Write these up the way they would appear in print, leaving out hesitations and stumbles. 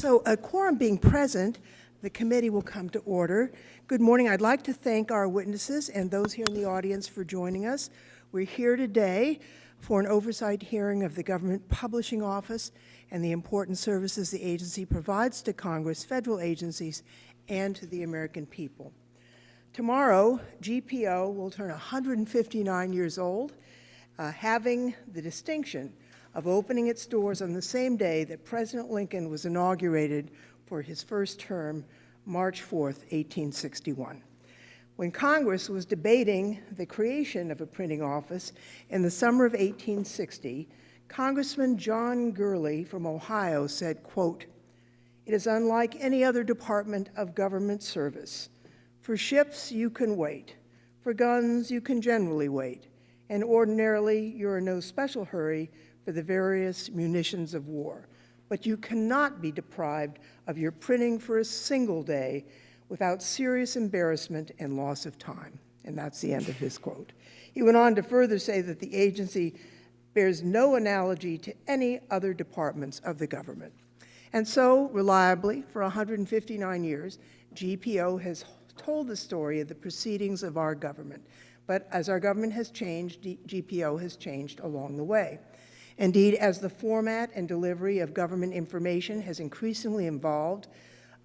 So a quorum being present, the committee will come to order. Good morning. I'd like to thank our witnesses and those here in the audience for joining us. We're here today for an oversight hearing of the Government Publishing Office and the important services the agency provides to Congress, federal agencies, and to the American people. Tomorrow, GPO will turn 159 years old, having the distinction of opening its doors on the same day that President Lincoln was inaugurated for his first term, March 4th, 1861. When Congress was debating the creation of a printing office in the summer of 1860, Congressman John Gurley from Ohio said, quote, "It is unlike any other department of government service. For ships, you can wait. For guns, you can generally wait. And ordinarily, you're in no special hurry for the various munitions of war. But you cannot be deprived of your printing for a single day without serious embarrassment and loss of time." And that's the end of his quote. He went on to further say that the agency bears no analogy to any other departments of the government. And so, reliably, for 159 years, GPO has told the story of the proceedings of our government. But as our government has changed, GPO has changed along the way. Indeed, as the format and delivery of government information has increasingly evolved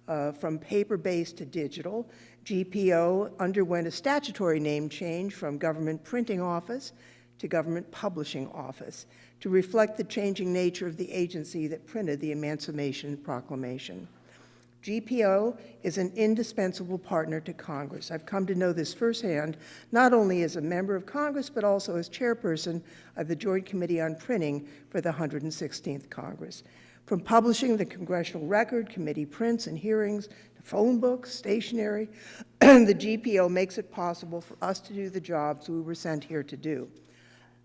from paper-based to digital, GPO underwent a statutory name change from Government Printing Office to Government Publishing Office to reflect the changing nature of the agency that printed the Emancipation Proclamation. GPO is an indispensable partner to Congress. I've come to know this firsthand, not only as a member of Congress, but also as chairperson of the Joint Committee on Printing for the 116th Congress. From publishing the Congressional Record, committee prints and hearings, to phone books, stationery, the GPO makes it possible for us to do the jobs we were sent here to do.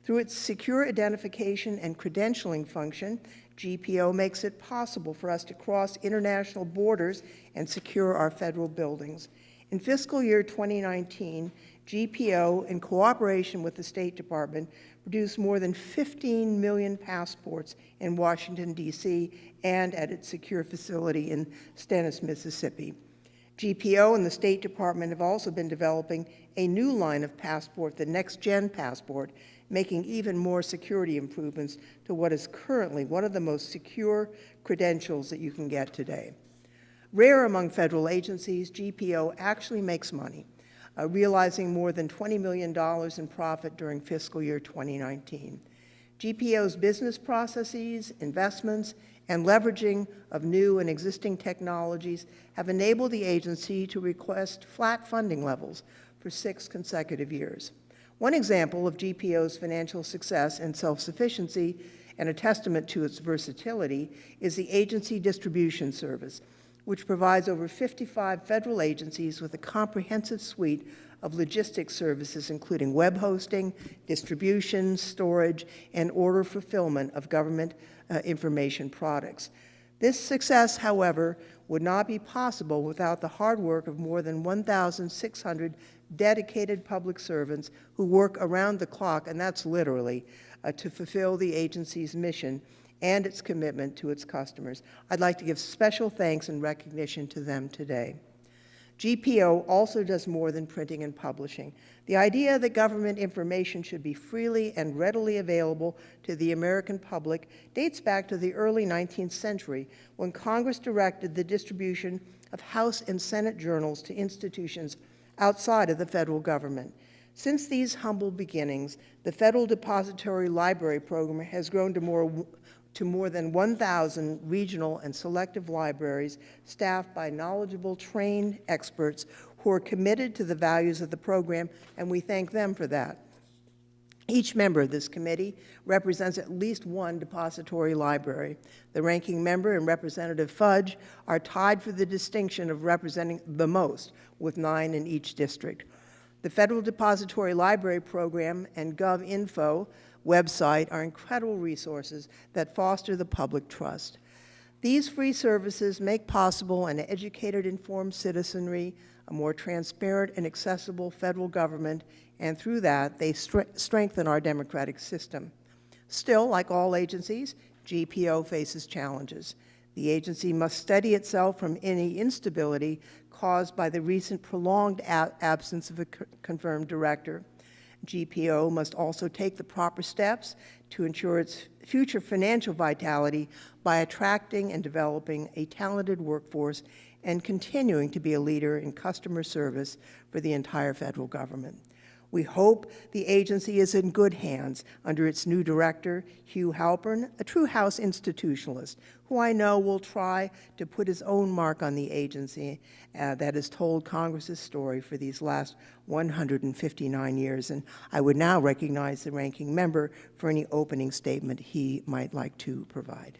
Through its secure identification and credentialing function, GPO makes it possible for us to cross international borders and secure our federal buildings. In fiscal year 2019, GPO, in cooperation with the State Department, produced more than 15 million passports in Washington, D.C., and at its secure facility in Stennis, Mississippi. GPO and the State Department have also been developing a new line of passport, the Next-Gen Passport, making even more security improvements to what is currently one of the most secure credentials that you can get today. Rare among federal agencies, GPO actually makes money, realizing more than $20 million in profit during fiscal year 2019. GPO's business processes, investments, and leveraging of new and existing technologies have enabled the agency to request flat funding levels for 6 consecutive years. One example of GPO's financial success and self-sufficiency, and a testament to its versatility, is the Agency Distribution Service, which provides over 55 federal agencies with a comprehensive suite of logistics services, including web hosting, distribution, storage, and order fulfillment of government information products. This success, however, would not be possible without the hard work of more than 1,600 dedicated public servants who work around the clock, and that's literally, to fulfill the agency's mission and its commitment to its customers. I'd like to give special thanks and recognition to them today. GPO also does more than printing and publishing. The idea that government information should be freely and readily available to the American public dates back to the early 19th century, when Congress directed the distribution of House and Senate journals to institutions outside of the federal government. Since these humble beginnings, the Federal Depository Library Program has grown to more than 1,000 regional and selective libraries staffed by knowledgeable, trained experts who are committed to the values of the program, and we thank them for that. Each member of this committee represents at least one depository library. The ranking member and Representative Fudge are tied for the distinction of representing the most, with 9 in each district. The Federal Depository Library Program and GovInfo website are incredible resources that foster the public trust. These free services make possible an educated, informed citizenry, a more transparent and accessible federal government, and through that, they strengthen our democratic system. Still, like all agencies, GPO faces challenges. The agency must steady itself from any instability caused by the recent prolonged absence of a confirmed director. GPO must also take the proper steps to ensure its future financial vitality by attracting and developing a talented workforce and continuing to be a leader in customer service for the entire federal government. We hope the agency is in good hands under its new director, Hugh Halpern, a true House institutionalist, who I know will try to put his own mark on the agency that has told Congress's story for these last 159 years. And I would now recognize the ranking member for any opening statement he might like to provide.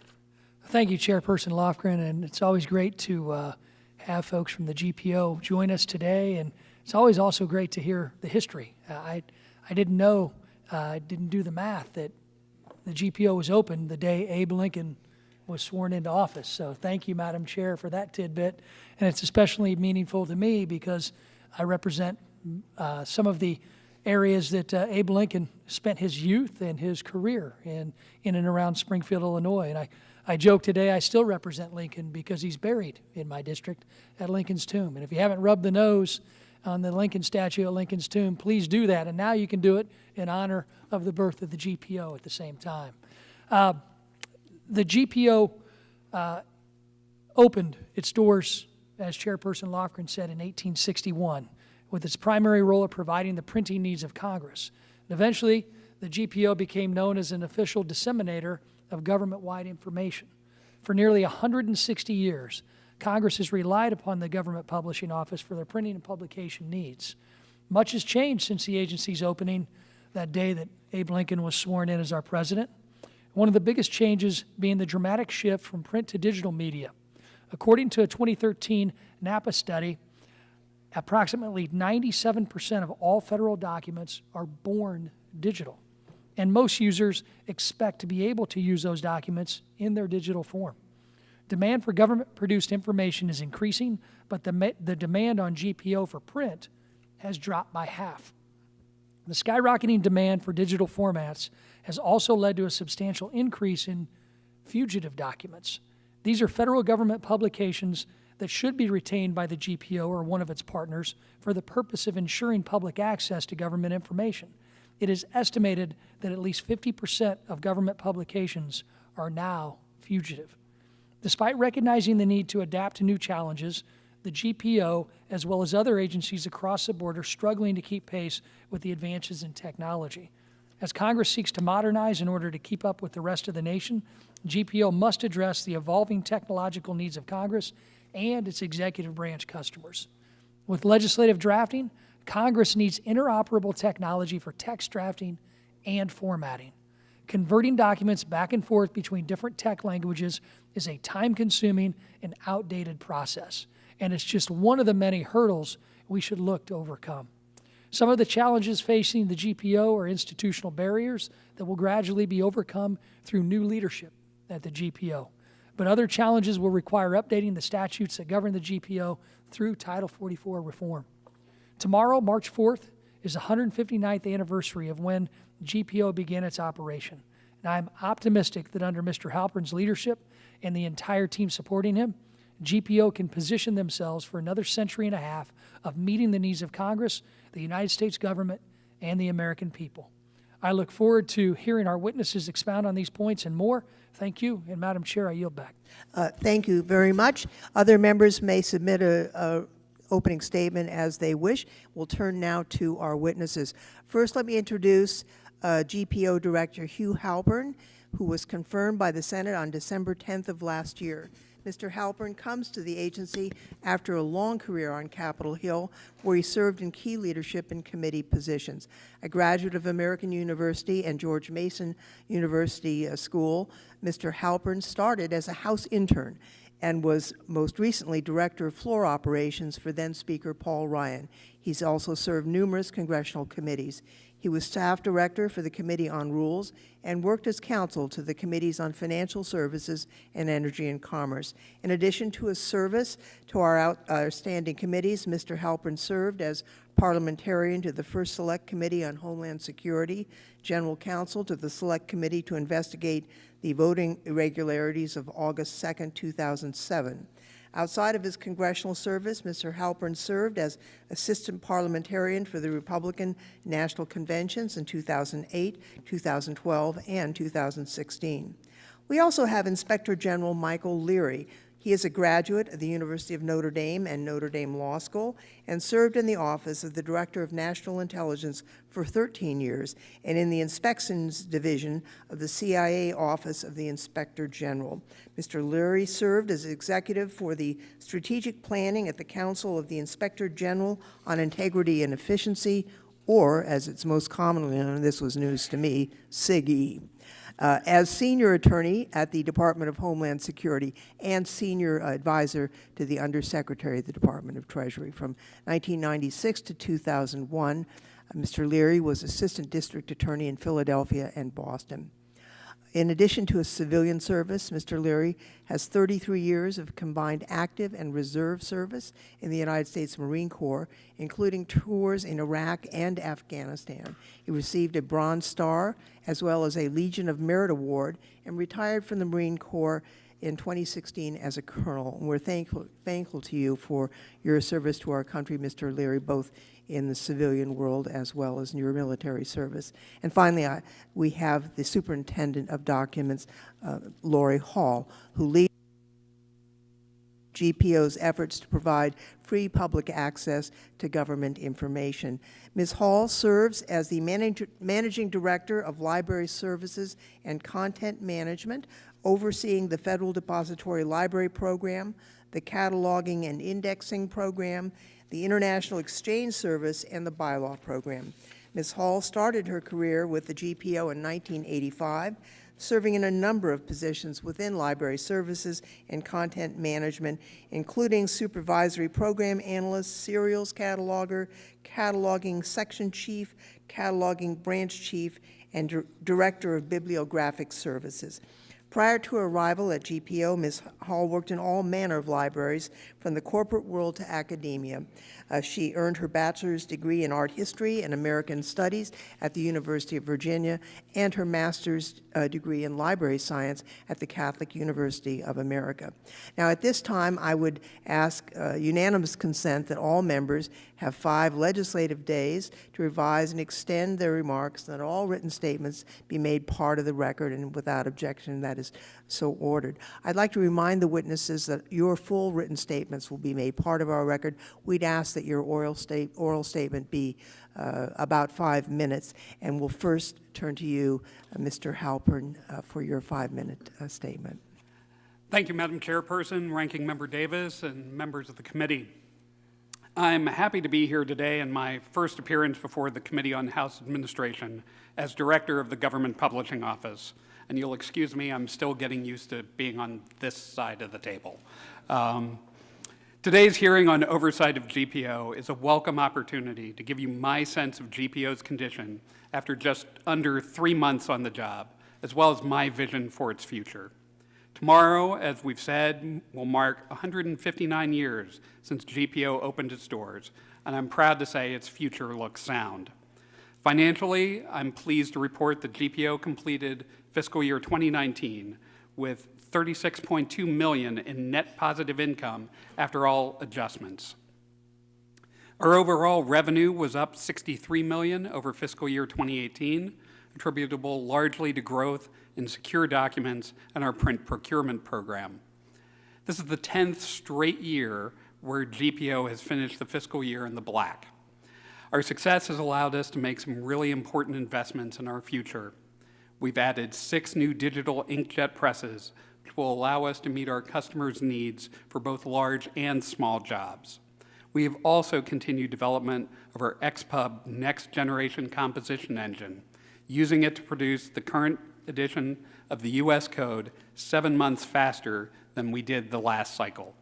Thank you, Chairperson Lofgren, and it's always great to have folks from the GPO join us today, and it's always also great to hear the history. I didn't know, I didn't do the math that the GPO was opened the day Abe Lincoln was sworn into office. So thank you, Madam Chair, for that tidbit. And it's especially meaningful to me because I represent some of the areas that Abe Lincoln spent his youth and his career in and around Springfield, Illinois. And I joke today I still represent Lincoln because he's buried in my district at Lincoln's tomb. And if you haven't rubbed the nose on the Lincoln statue at Lincoln's tomb, please do that. And now you can do it in honor of the birth of the GPO at the same time. The GPO opened its doors, as Chairperson Lofgren said, in 1861, with its primary role of providing the printing needs of Congress. And eventually, the GPO became known as an official disseminator of government-wide information. For nearly 160 years, Congress has relied upon the Government Publishing Office for their printing and publication needs. Much has changed since the agency's opening that day that Abe Lincoln was sworn in as our president. One of the biggest changes being the dramatic shift from print to digital media. According to a 2013 NAPA study, approximately 97% of all federal documents are born digital, and most users expect to be able to use those documents in their digital form. Demand for government-produced information is increasing, but the demand on GPO for print has dropped by half. The skyrocketing demand for digital formats has also led to a substantial increase in fugitive documents. These are federal government publications that should be retained by the GPO or one of its partners for the purpose of ensuring public access to government information. It is estimated that at least 50% of government publications are now fugitive. Despite recognizing the need to adapt to new challenges, the GPO, as well as other agencies across the board, are struggling to keep pace with the advances in technology. As Congress seeks to modernize in order to keep up with the rest of the nation, GPO must address the evolving technological needs of Congress and its executive branch customers. With legislative drafting, Congress needs interoperable technology for text drafting and formatting. Converting documents back and forth between different tech languages is a time-consuming and outdated process, and it's just one of the many hurdles we should look to overcome. Some of the challenges facing the GPO are institutional barriers that will gradually be overcome through new leadership at the GPO. But other challenges will require updating the statutes that govern the GPO through Title 44 reform. Tomorrow, March 4th, is the 159th anniversary of when GPO began its operation. And I'm optimistic that under Mr. Halpern's leadership and the entire team supporting him, GPO can position themselves for another century and a half of meeting the needs of Congress, the United States government, and the American people. I look forward to hearing our witnesses expound on these points and more. Thank you, and Madam Chair, I yield back. Thank you very much. Other members may submit a opening statement as they wish. We'll turn now to our witnesses. First, let me introduce GPO Director Hugh Halpern, who was confirmed by the Senate on December 10th of last year. Mr. Halpern comes to the agency after a long career on Capitol Hill, where he served in key leadership and committee positions. A graduate of American University and George Mason University School, Mr. Halpern started as a House intern and was most recently Director of Floor Operations for then Speaker Paul Ryan. He's also served numerous congressional committees. He was staff director for the Committee on Rules and worked as counsel to the Committees on Financial Services and Energy and Commerce. In addition to his service to our outstanding committees, Mr. Halpern served as parliamentarian to the First Select Committee on Homeland Security, general counsel to the Select Committee to investigate the voting irregularities of August 2nd, 2007. Outside of his congressional service, Mr. Halpern served as assistant parliamentarian for the Republican National Conventions in 2008, 2012, and 2016. We also have Inspector General Michael Leary. He is a graduate of the University of Notre Dame and Notre Dame Law School and served in the office of the Director of National Intelligence for 13 years and in the Inspections Division of the CIA Office of the Inspector General. Mr. Leary served as executive for the strategic planning at the Council of the Inspector General on Integrity and Efficiency, or as it's most commonly known, this was news to me, SIG-E. As senior attorney at the Department of Homeland Security and senior advisor to the Undersecretary of the Department of Treasury. From 1996 to 2001, Mr. Leary was assistant district attorney in Philadelphia and Boston. In addition to his civilian service, Mr. Leary has 33 years of combined active and reserve service in the United States Marine Corps, including tours in Iraq and Afghanistan. He received a Bronze Star as well as a Legion of Merit Award and retired from the Marine Corps in 2016 as a colonel. And we're thankful to you for your service to our country, Mr. Leary, both in the civilian world as well as in your military service. And finally, we have the Superintendent of Documents, Lori Hall, who leads GPO's efforts to provide free public access to government information. Ms. Hall serves as the Managing Director of Library Services and Content Management, overseeing the Federal Depository Library Program, the Cataloging and Indexing Program, the International Exchange Service, and the Bylaw Program. Ms. Hall started her career with the GPO in 1985, serving in a number of positions within library services and content management, including supervisory program analyst, serials cataloger, cataloging section chief, cataloging branch chief, and director of bibliographic services. Prior to her arrival at GPO, Ms. Hall worked in all manner of libraries, from the corporate world to academia. She earned her bachelor's degree in art history and American studies at the University of Virginia and her master's degree in library science at the Catholic University of America. Now, at this time, I would ask unanimous consent that all members have 5 legislative days to revise and extend their remarks, and that all written statements be made part of the record, and without objection, that is so ordered. I'd like to remind the witnesses that your full written statements will be made part of our record. We'd ask that your oral statement be about 5 minutes, and we'll first turn to you, Mr. Halpern, for your 5-minute statement. Thank you, Madam Chairperson, Ranking Member Davis, and members of the committee. I'm happy to be here today in my first appearance before the Committee on House Administration as Director of the Government Publishing Office. And you'll excuse me, I'm still getting used to being on this side of the table. Today's hearing on oversight of GPO is a welcome opportunity to give you my sense of GPO's condition after just under 3 months on the job, as well as my vision for its future. Tomorrow, as we've said, will mark 159 years since GPO opened its doors, and I'm proud to say its future looks sound. Financially, I'm pleased to report that GPO completed fiscal year 2019 with $36.2 million in net positive income after all adjustments. Our overall revenue was up $63 million over fiscal year 2018, attributable largely to growth in secure documents and our print procurement program. This is the 10th straight year where GPO has finished the fiscal year in the black. Our success has allowed us to make some really important investments in our future. We've added 6 new digital inkjet presses, which will allow us to meet our customers' needs for both large and small jobs. We have also continued development of our XPub next generation composition engine, using it to produce the current edition of the U.S. Code 7 months faster than we did the last cycle.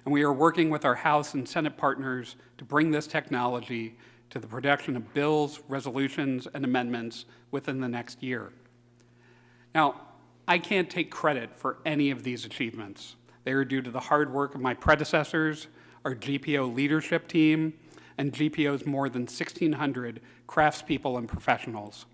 And we are working with our House and Senate partners to bring this technology to the production of bills, resolutions, and amendments within the next year. Now, I can't take credit for any of these achievements. They are due to the hard work of my predecessors, our GPO leadership team, and GPO's more than 1,600 craftspeople and professionals.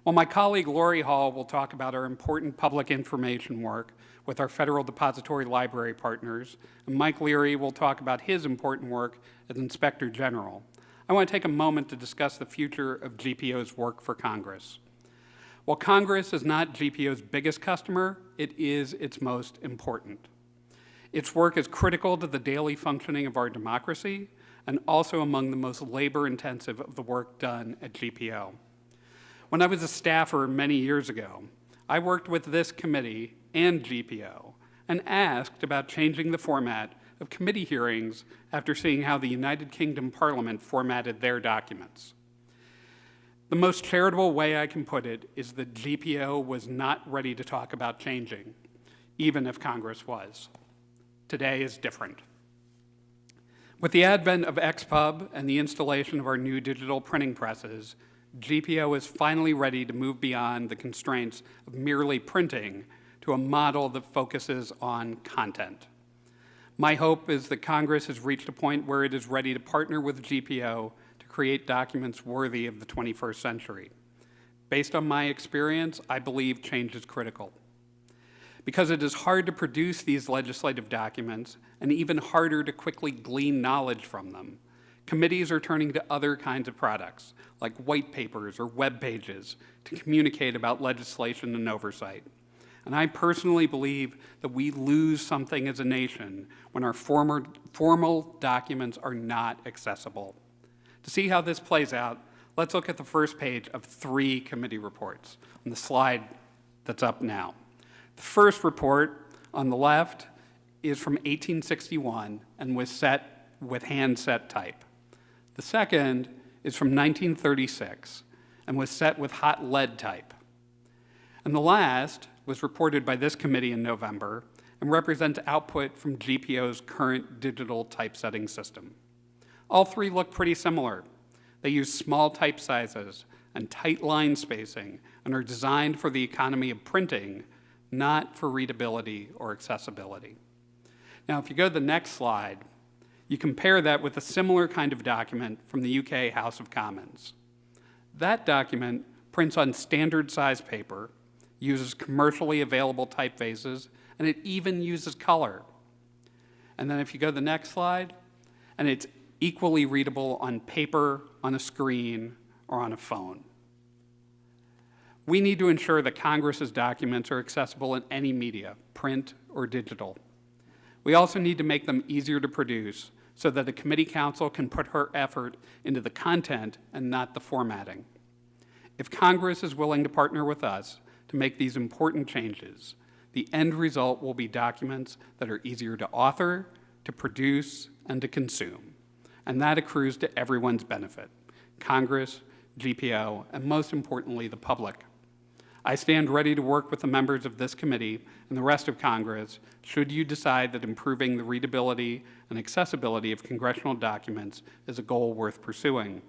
While my colleague Lori Hall will talk about our important public information work with our Federal Depository Library partners, and Mike Leary will talk about his important work as Inspector General, I want to take a moment to discuss the future of GPO's work for Congress. While Congress is not GPO's biggest customer, it is its most important. Its work is critical to the daily functioning of our democracy and also among the most labor-intensive of the work done at GPO. When I was a staffer many years ago, I worked with this committee and GPO and asked about changing the format of committee hearings after seeing how the United Kingdom Parliament formatted their documents. The most charitable way I can put it is that GPO was not ready to talk about changing, even if Congress was. Today is different. With the advent of XPub and the installation of our new digital printing presses, GPO is finally ready to move beyond the constraints of merely printing to a model that focuses on content. My hope is that Congress has reached a point where it is ready to partner with GPO to create documents worthy of the 21st century. Based on my experience, I believe change is critical. Because it is hard to produce these legislative documents and even harder to quickly glean knowledge from them, committees are turning to other kinds of products, like white papers or web pages, to communicate about legislation and oversight. And I personally believe that we lose something as a nation when our formal documents are not accessible. To see how this plays out, let's look at the first page of 3 committee reports on the slide that's up now. The first report on the left is from 1861 and was set with hand-set type. The second is from 1936 and was set with hot lead type. And the last was reported by this committee in November and represents output from GPO's current digital typesetting system. All 3 look pretty similar. They use small type sizes and tight line spacing and are designed for the economy of printing, not for readability or accessibility. Now, if you go to the next slide, you compare that with a similar kind of document from the UK House of Commons. That document prints on standard size paper, uses commercially available typefaces, and it even uses color. And then if you go to the next slide, and it's equally readable on paper, on a screen, or on a phone. We need to ensure that Congress's documents are accessible in any media, print or digital. We also need to make them easier to produce so that the committee counsel can put her effort into the content and not the formatting. If Congress is willing to partner with us to make these important changes, the end result will be documents that are easier to author, to produce, and to consume. And that accrues to everyone's benefit: Congress, GPO, and most importantly, the public. I stand ready to work with the members of this committee and the rest of Congress should you decide that improving the readability and accessibility of congressional documents is a goal worth pursuing.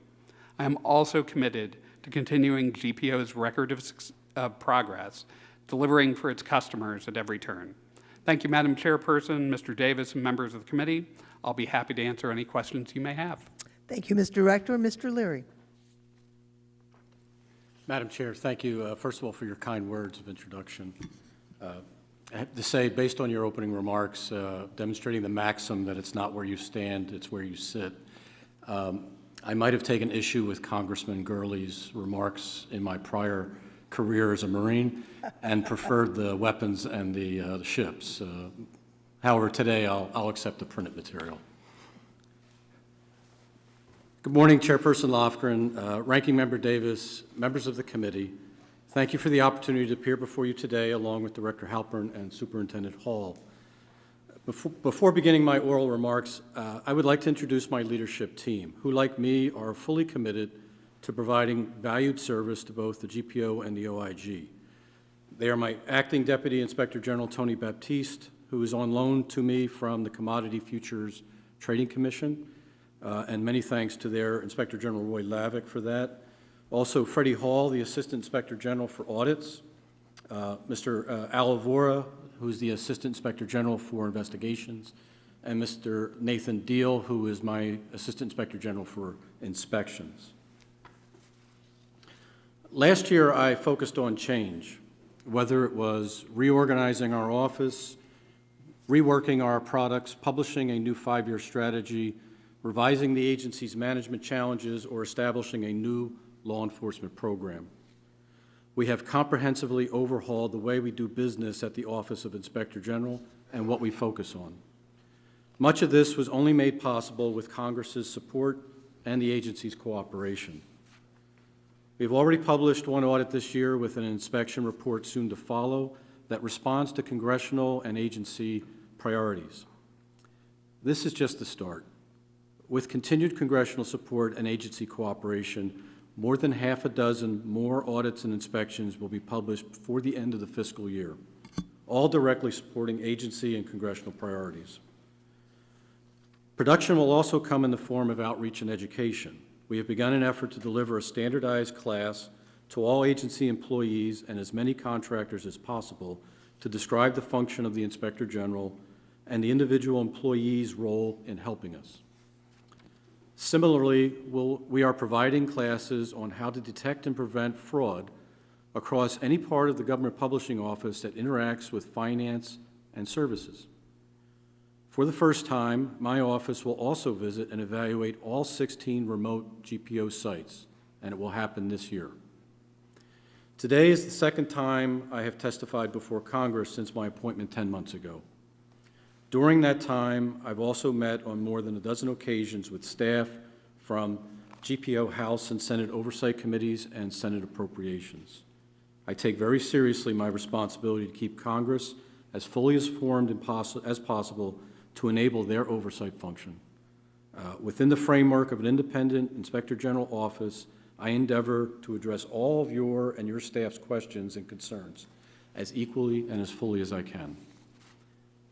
I am also committed to continuing GPO's record of progress, delivering for its customers at every turn. Thank you, Madam Chairperson, Mr. Davis, and members of the committee. I'll be happy to answer any questions you may have. Thank you, Mr. Director. Mr. Leary. Madam Chair, thank you, first of all, for your kind words of introduction. I have to say, based on your opening remarks, demonstrating the maxim that it's not where you stand, it's where you sit, I might have taken issue with Congressman Gurley's remarks in my prior career as a Marine and preferred the weapons and the ships. However, today I'll accept the printed material. Good morning, Chairperson Lofgren, Ranking Member Davis, members of the committee. Thank you for the opportunity to appear before you today, along with Director Halpern and Superintendent Hall. Before beginning my oral remarks, I would like to introduce my leadership team, who, like me, are fully committed to providing valued service to both the GPO and the OIG. They are my Acting Deputy Inspector General, Tony Baptiste, who is on loan to me from the Commodity Futures Trading Commission, and many thanks to their Inspector General Roy Lavick for that. Also, Freddie Hall, the Assistant Inspector General for Audits, Mr. Alavora, who's the Assistant Inspector General for Investigations, and Mr. Nathan Deal, who is my Assistant Inspector General for Inspections. Last year, I focused on change, whether it was reorganizing our office, reworking our products, publishing a new 5-year strategy, revising the agency's management challenges, or establishing a new law enforcement program. We have comprehensively overhauled the way we do business at the Office of Inspector General and what we focus on. Much of this was only made possible with Congress's support and the agency's cooperation. We've already published one audit this year with an inspection report soon to follow that responds to congressional and agency priorities. This is just the start. With continued congressional support and agency cooperation, more than half a dozen more audits and inspections will be published before the end of the fiscal year, all directly supporting agency and congressional priorities. Production will also come in the form of outreach and education. We have begun an effort to deliver a standardized class to all agency employees and as many contractors as possible to describe the function of the Inspector General and the individual employee's role in helping us. Similarly, we are providing classes on how to detect and prevent fraud across any part of the government publishing office that interacts with finance and services. For the first time, my office will also visit and evaluate all 16 remote GPO sites, and it will happen this year. Today is the second time I have testified before Congress since my appointment 10 months ago. During that time, I've also met on more than a dozen occasions with staff from GPO House and Senate Oversight Committees and Senate Appropriations. I take very seriously my responsibility to keep Congress as fully informed as possible to enable their oversight function. Within the framework of an independent Inspector General office, I endeavor to address all of your and your staff's questions and concerns as equally and as fully as I can.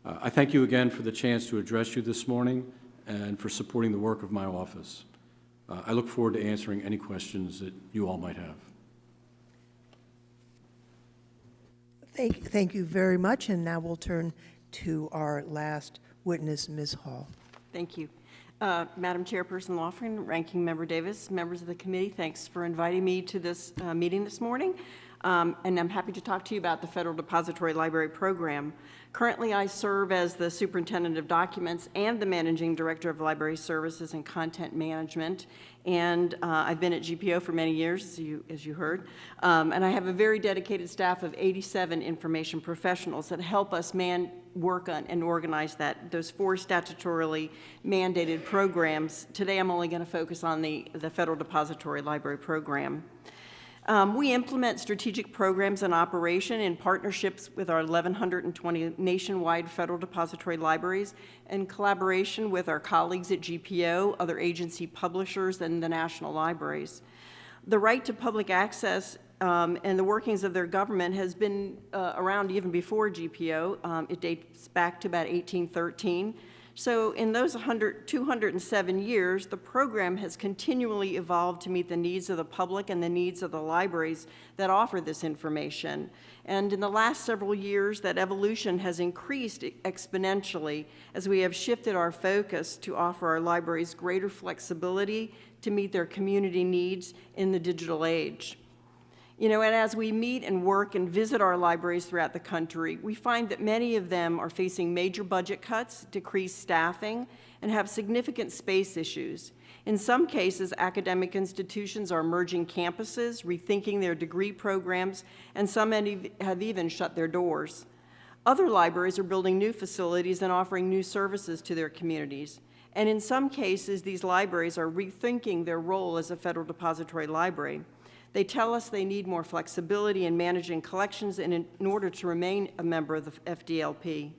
I thank you again for the chance to address you this morning and for supporting the work of my office. I look forward to answering any questions that you all might have. Thank you very much, and now we'll turn to our last witness, Ms. Hall. Thank you. Madam Chairperson Lofgren, Ranking Member Davis, members of the committee, thanks for inviting me to this meeting this morning. And I'm happy to talk to you about the Federal Depository Library Program. Currently, I serve as the Superintendent of Documents and the Managing Director of Library Services and Content Management. And I've been at GPO for many years, as you heard. And I have a very dedicated staff of 87 information professionals that help us work on and organize those 4 statutorily mandated programs. Today, I'm only going to focus on the Federal Depository Library Program. We implement strategic programs in operation in partnerships with our 1,120 nationwide federal depository libraries in collaboration with our colleagues at GPO, other agency publishers, and the national libraries. The right to public access and the workings of their government has been around even before GPO. It dates back to about 1813. So in those 207 years, the program has continually evolved to meet the needs of the public and the needs of the libraries that offer this information. And in the last several years, that evolution has increased exponentially as we have shifted our focus to offer our libraries greater flexibility to meet their community needs in the digital age. You know, and as we meet and work and visit our libraries throughout the country, we find that many of them are facing major budget cuts, decreased staffing, and have significant space issues. In some cases, academic institutions are merging campuses, rethinking their degree programs, and some have even shut their doors. Other libraries are building new facilities and offering new services to their communities. And in some cases, these libraries are rethinking their role as a federal depository library. They tell us they need more flexibility in managing collections in order to remain a member of the FDLP.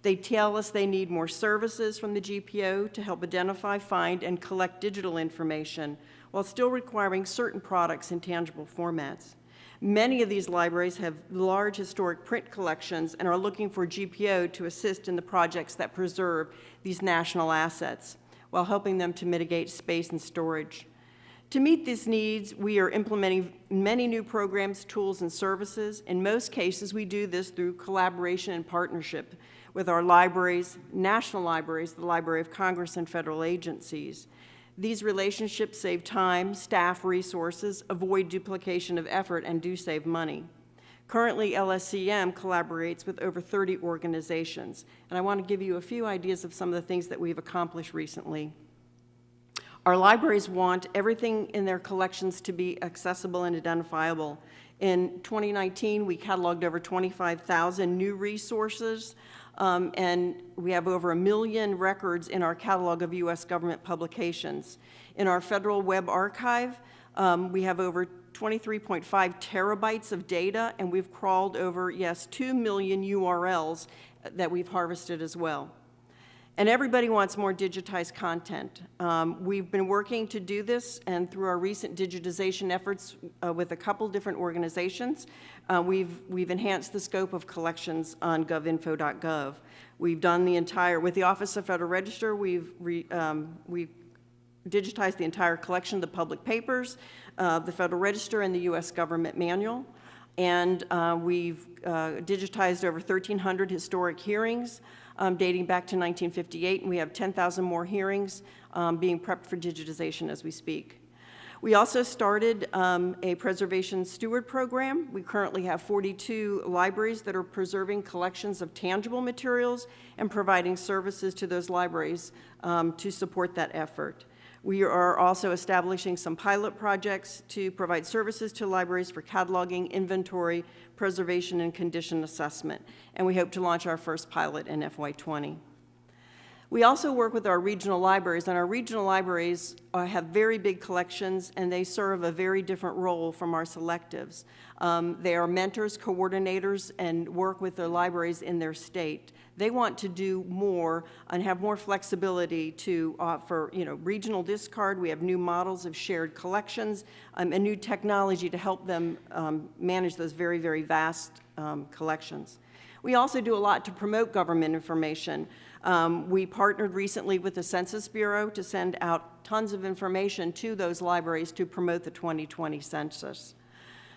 They tell us they need more services from the GPO to help identify, find, and collect digital information while still requiring certain products in tangible formats. Many of these libraries have large historic print collections and are looking for GPO to assist in the projects that preserve these national assets. while helping them to mitigate space and storage. To meet these needs, we are implementing many new programs, tools, and services. In most cases, we do this through collaboration and partnership with our libraries, national libraries, the Library of Congress, and federal agencies. These relationships save time, staff resources, avoid duplication of effort, and do save money. Currently, LSCM collaborates with over 30 organizations, and I want to give you a few ideas of some of the things that we've accomplished recently. Our libraries want everything in their collections to be accessible and identifiable. In 2019, we cataloged over 25,000 new resources, and we have over 1 million records in our catalog of U.S. government publications. In our federal web archive, we have over 23.5 terabytes of data, and we've crawled over, 2 million URLs that we've harvested as well. And everybody wants more digitized content. We've been working to do this, and through our recent digitization efforts with a couple different organizations, we've enhanced the scope of collections on govinfo.gov. We've done the entire, with the Office of Federal Register, we've digitized the entire collection of the public papers, the Federal Register, and the U.S. Government Manual. And we've digitized over 1,300 historic hearings dating back to 1958, and we have 10,000 more hearings being prepped for digitization as we speak. We also started a preservation steward program. We currently have 42 libraries that are preserving collections of tangible materials and providing services to those libraries to support that effort. We are also establishing some pilot projects to provide services to libraries for cataloging, inventory, preservation, and condition assessment. And we hope to launch our first pilot in FY20. We also work with our regional libraries, and our regional libraries have very big collections, and they serve a very different role from our selectives. They are mentors, coordinators, and work with their libraries in their state. They want to do more and have more flexibility to offer, regional discard. We have new models of shared collections and new technology to help them manage those very, very vast collections. We also do a lot to promote government information. We partnered recently with the Census Bureau to send out tons of information to those libraries to promote the 2020 census.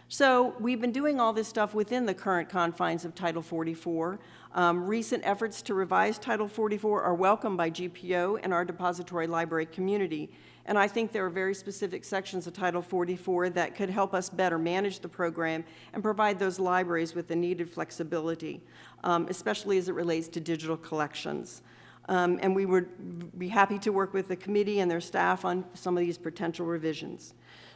So we've been doing all this stuff within the current confines of Title 44. Recent efforts to revise Title 44 are welcomed by GPO and our depository library community. And I think there are very specific sections of Title 44 that could help us better manage the program and provide those libraries with the needed flexibility, especially as it relates to digital collections. And we would be happy to work with the committee and their staff on some of these potential revisions.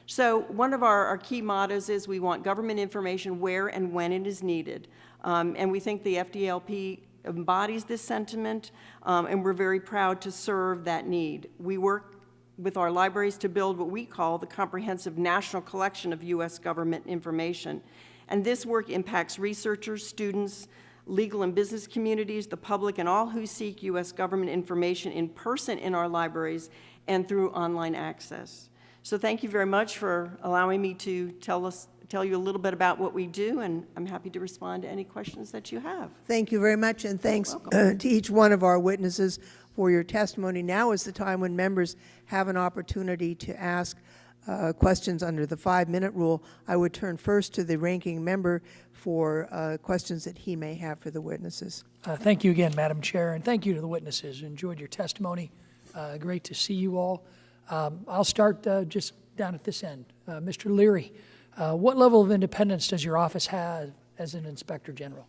So one of our key mottos is we want government information where and when it is needed. And we think the FDLP embodies this sentiment, and we're very proud to serve that need. We work with our libraries to build what we call the comprehensive national collection of U.S. government information. And this work impacts researchers, students, legal and business communities, the public, and all who seek U.S. government information in person in our libraries and through online access. So thank you very much for allowing me to tell you a little bit about what we do, and I'm happy to respond to any questions that you have. Thank you very much, and thanks to each one of our witnesses for your testimony. Now is the time when members have an opportunity to ask questions under the 5-minute rule. I would turn first to the ranking member for questions that he may have for the witnesses. Thank you again, Madam Chair, and thank you to the witnesses. Enjoyed your testimony. Great to see you all. I'll start just down at this end. Mr. Leary, what level of independence does your office have as an Inspector General?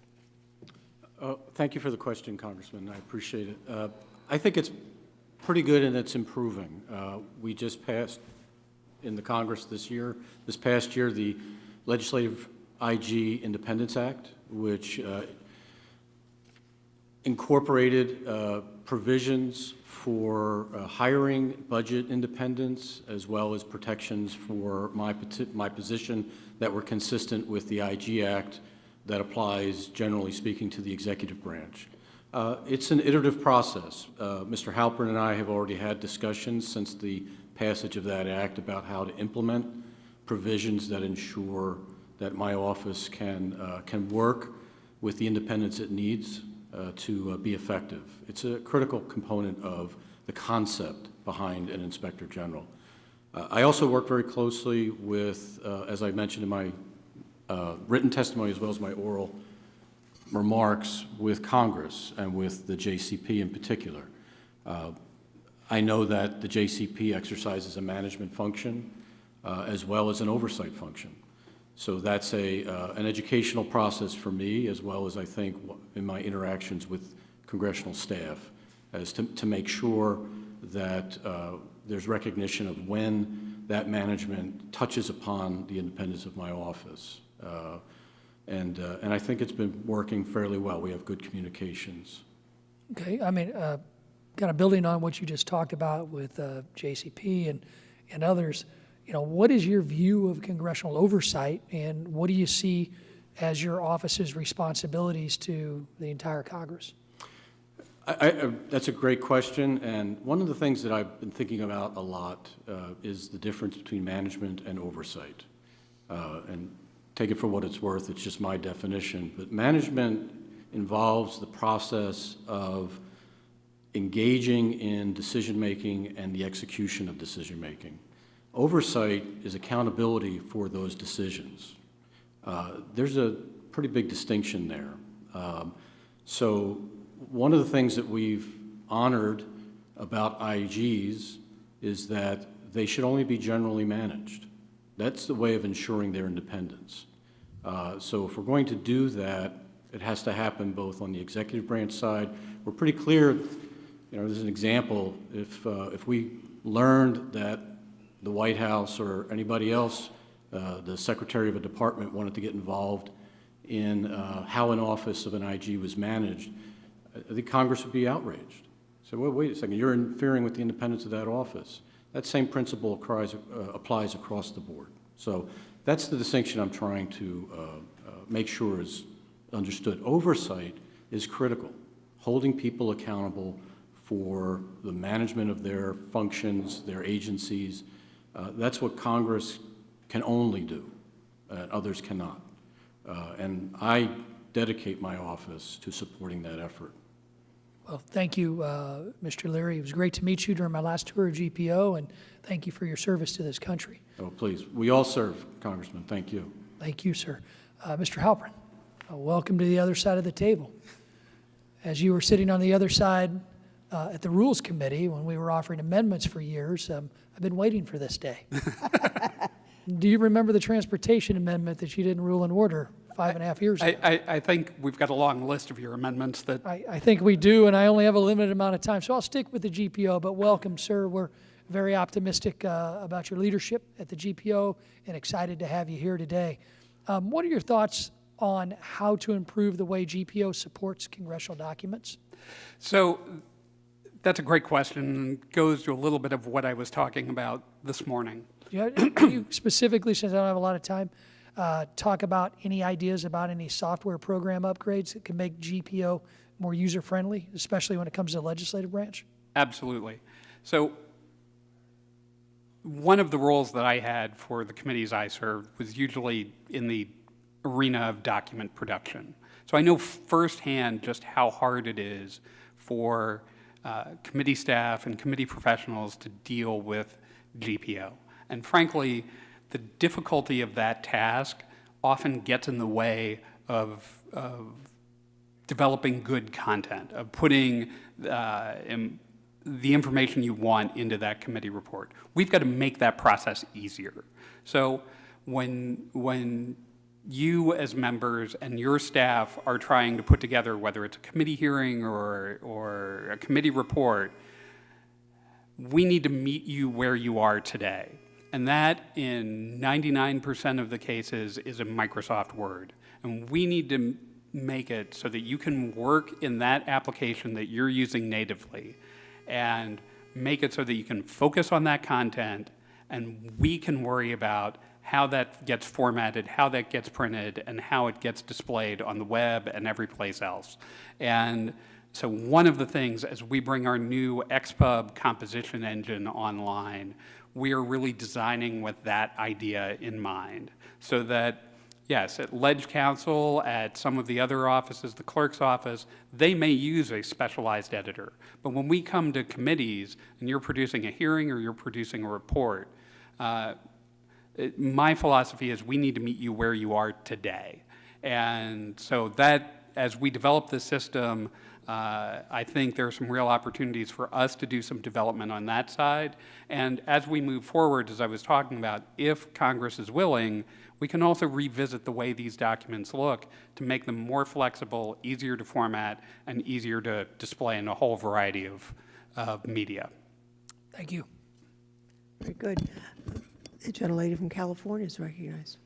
Thank you for the question, Congressman. I appreciate it. I think it's pretty good and it's improving. We just passed in the Congress this past year, the Legislative IG Independence Act, which incorporated provisions for hiring, budget independence, as well as protections for my position that were consistent with the IG Act that applies, generally speaking, to the executive branch. It's an iterative process. Mr. Halpern and I have already had discussions since the passage of that act about how to implement provisions that ensure that my office can work with the independence it needs to be effective. It's a critical component of the concept behind an inspector general. I also work very closely with, as I mentioned in my written testimony as well as my oral remarks, with Congress and with the JCP in particular. I know that the JCP exercises a management function as well as an oversight function. So that's an educational process for me, as well as I think in my interactions with congressional staff, as to make sure that there's recognition of when that management touches upon the independence of my office. And I think it's been working fairly well. We have good communications. Okay, I mean, kind of building on what you just talked about with JCP and others, you know, what is your view of congressional oversight, and what do you see as your office's responsibilities to the entire Congress? That's a great question, and one of the things that I've been thinking about a lot is the difference between management and oversight. And take it for what it's worth, it's just my definition, but management involves the process of engaging in decision-making and the execution of decision-making. Oversight is accountability for those decisions. There's a pretty big distinction there. So one of the things that we've honored about IGs is that they should only be generally managed. That's the way of ensuring their independence. So if we're going to do that, it has to happen both on the executive branch side. We're pretty clear, you know, there's an example, if we learned that the White House or anybody else, the secretary of a department wanted to get involved in how an office of an IG was managed, I think Congress would be outraged. So, well, wait a second, you're interfering with the independence of that office. That same principle applies across the board. So that's the distinction I'm trying to make sure is understood. Oversight is critical. Holding people accountable for the management of their functions, their agencies, that's what Congress can only do, others cannot. And I dedicate my office to supporting that effort. Well, thank you, Mr. Leary. It was great to meet you during my last tour of GPO, and thank you for your service to this country. Oh, please. We all serve, Congressman. Thank you. Thank you, sir. Mr. Halpern, welcome to the other side of the table. As you were sitting on the other side at the Rules Committee when we were offering amendments for years, I've been waiting for this day. Do you remember the transportation amendment that you didn't rule in order 5.5 years ago? I think we've got a long list of your amendments that I think we do, and I only have a limited amount of time, so I'll stick with the GPO, but welcome, sir. We're very optimistic about your leadership at the GPO and excited to have you here today. What are your thoughts on how to improve the way GPO supports congressional documents? So that's a great question, and goes to a little bit of what I was talking about this morning. Can you specifically, since I don't have a lot of time, talk about any ideas about any software program upgrades that can make GPO more user-friendly, especially when it comes to the legislative branch? Absolutely. So one of the roles that I had for the committees I served was usually in the arena of document production. So I know firsthand just how hard it is for committee staff and committee professionals to deal with GPO. And frankly, the difficulty of that task often gets in the way of developing good content, of putting the information you want into that committee report. We've got to make that process easier. So when you as members and your staff are trying to put together, whether it's a committee hearing or a committee report, we need to meet you where you are today. And that, in 99% of the cases, is a Microsoft Word. And we need to make it so that you can work in that application that you're using natively and make it so that you can focus on that content, and we can worry about how that gets formatted, how that gets printed, and how it gets displayed on the web and every place else. And so one of the things, as we bring our new XPub composition engine online, we are really designing with that idea in mind, so that Yes, at Ledge Council, at some of the other offices, the clerk's office, they may use a specialized editor. But when we come to committees and you're producing a hearing or you're producing a report, my philosophy is we need to meet you where you are today. And so that, as we develop the system, I think there are some real opportunities for us to do some development on that side. And as we move forward, as I was talking about, if Congress is willing, we can also revisit the way these documents look to make them more flexible, easier to format, and easier to display in a whole variety of media. Thank you. Very good. The gentlelady from California is recognized.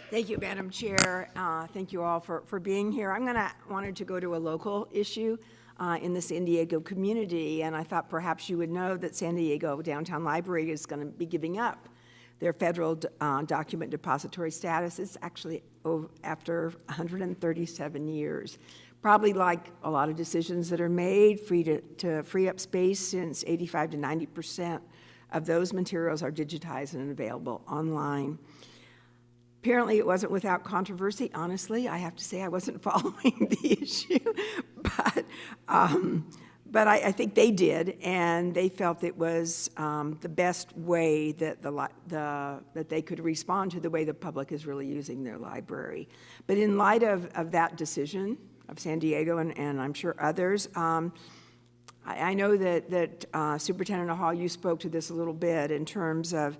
Thank you, Madam Chair. Thank you all for being here. Wanted to go to a local issue in the San Diego community, and I thought perhaps you would know that San Diego Downtown Library is going to be giving up their federal document depository status. It's actually after 137 years. Probably like a lot of decisions that are made to free up space, since 85 to 90% of those materials are digitized and available online. Apparently, it wasn't without controversy. Honestly, I have to say I wasn't following the issue, but I think they did, and they felt it was the best way that that they could respond to the way the public is really using their library. But in light of that decision of San Diego, and I'm sure others, I know that Superintendent Hall, you spoke to this a little bit in terms of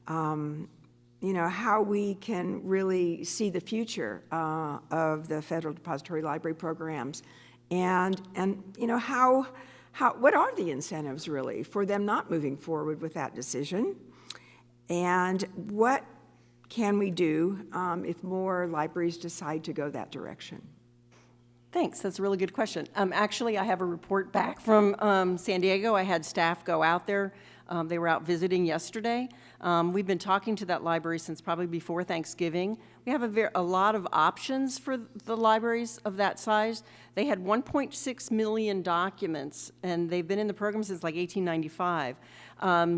how we can really see the future of the Federal Depository Library programs, and what are the incentives really for them not moving forward with that decision, and what can we do if more libraries decide to go that direction? Thanks, that's a really good question. Actually, I have a report back from San Diego. I had staff go out there. They were out visiting yesterday. We've been talking to that library since probably before Thanksgiving. We have a lot of options for the libraries of that size. They had 1.6 million documents, and they've been in the program since like 1895.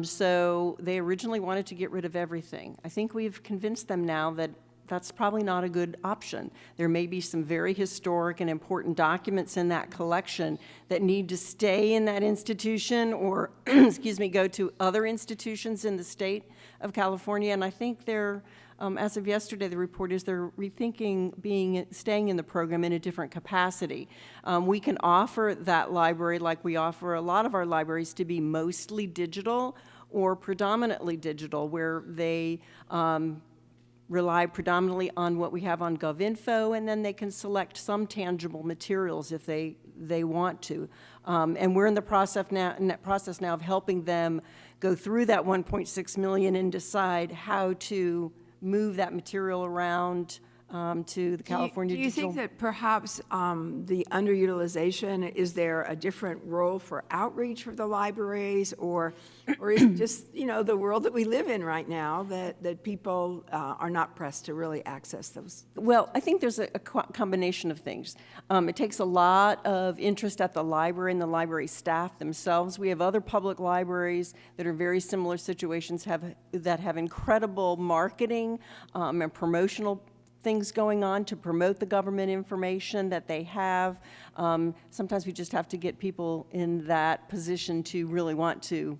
So they originally wanted to get rid of everything. I think we've convinced them now that that's probably not a good option. There may be some very historic and important documents in that collection that need to stay in that institution or, excuse me, go to other institutions in the state of California. And I think they're, as of yesterday, the report is they're rethinking staying in the program in a different capacity. We can offer that library, like we offer a lot of our libraries, to be mostly digital or predominantly digital, where they rely predominantly on what we have on GovInfo, and then they can select some tangible materials if they want to. And we're in the process now of helping them go through that 1.6 million and decide how to move that material around to the California Do you Digital. think that perhaps the underutilization, is there a different role for outreach for the libraries, or is it just, the world that we live in right now that people are not pressed to really access those? Well, I think there's a combination of things. It takes a lot of interest at the library and the library staff themselves. We have other public libraries that are very similar situations that have incredible marketing and promotional things going on to promote the government information that they have. Sometimes we just have to get people in that position to really want to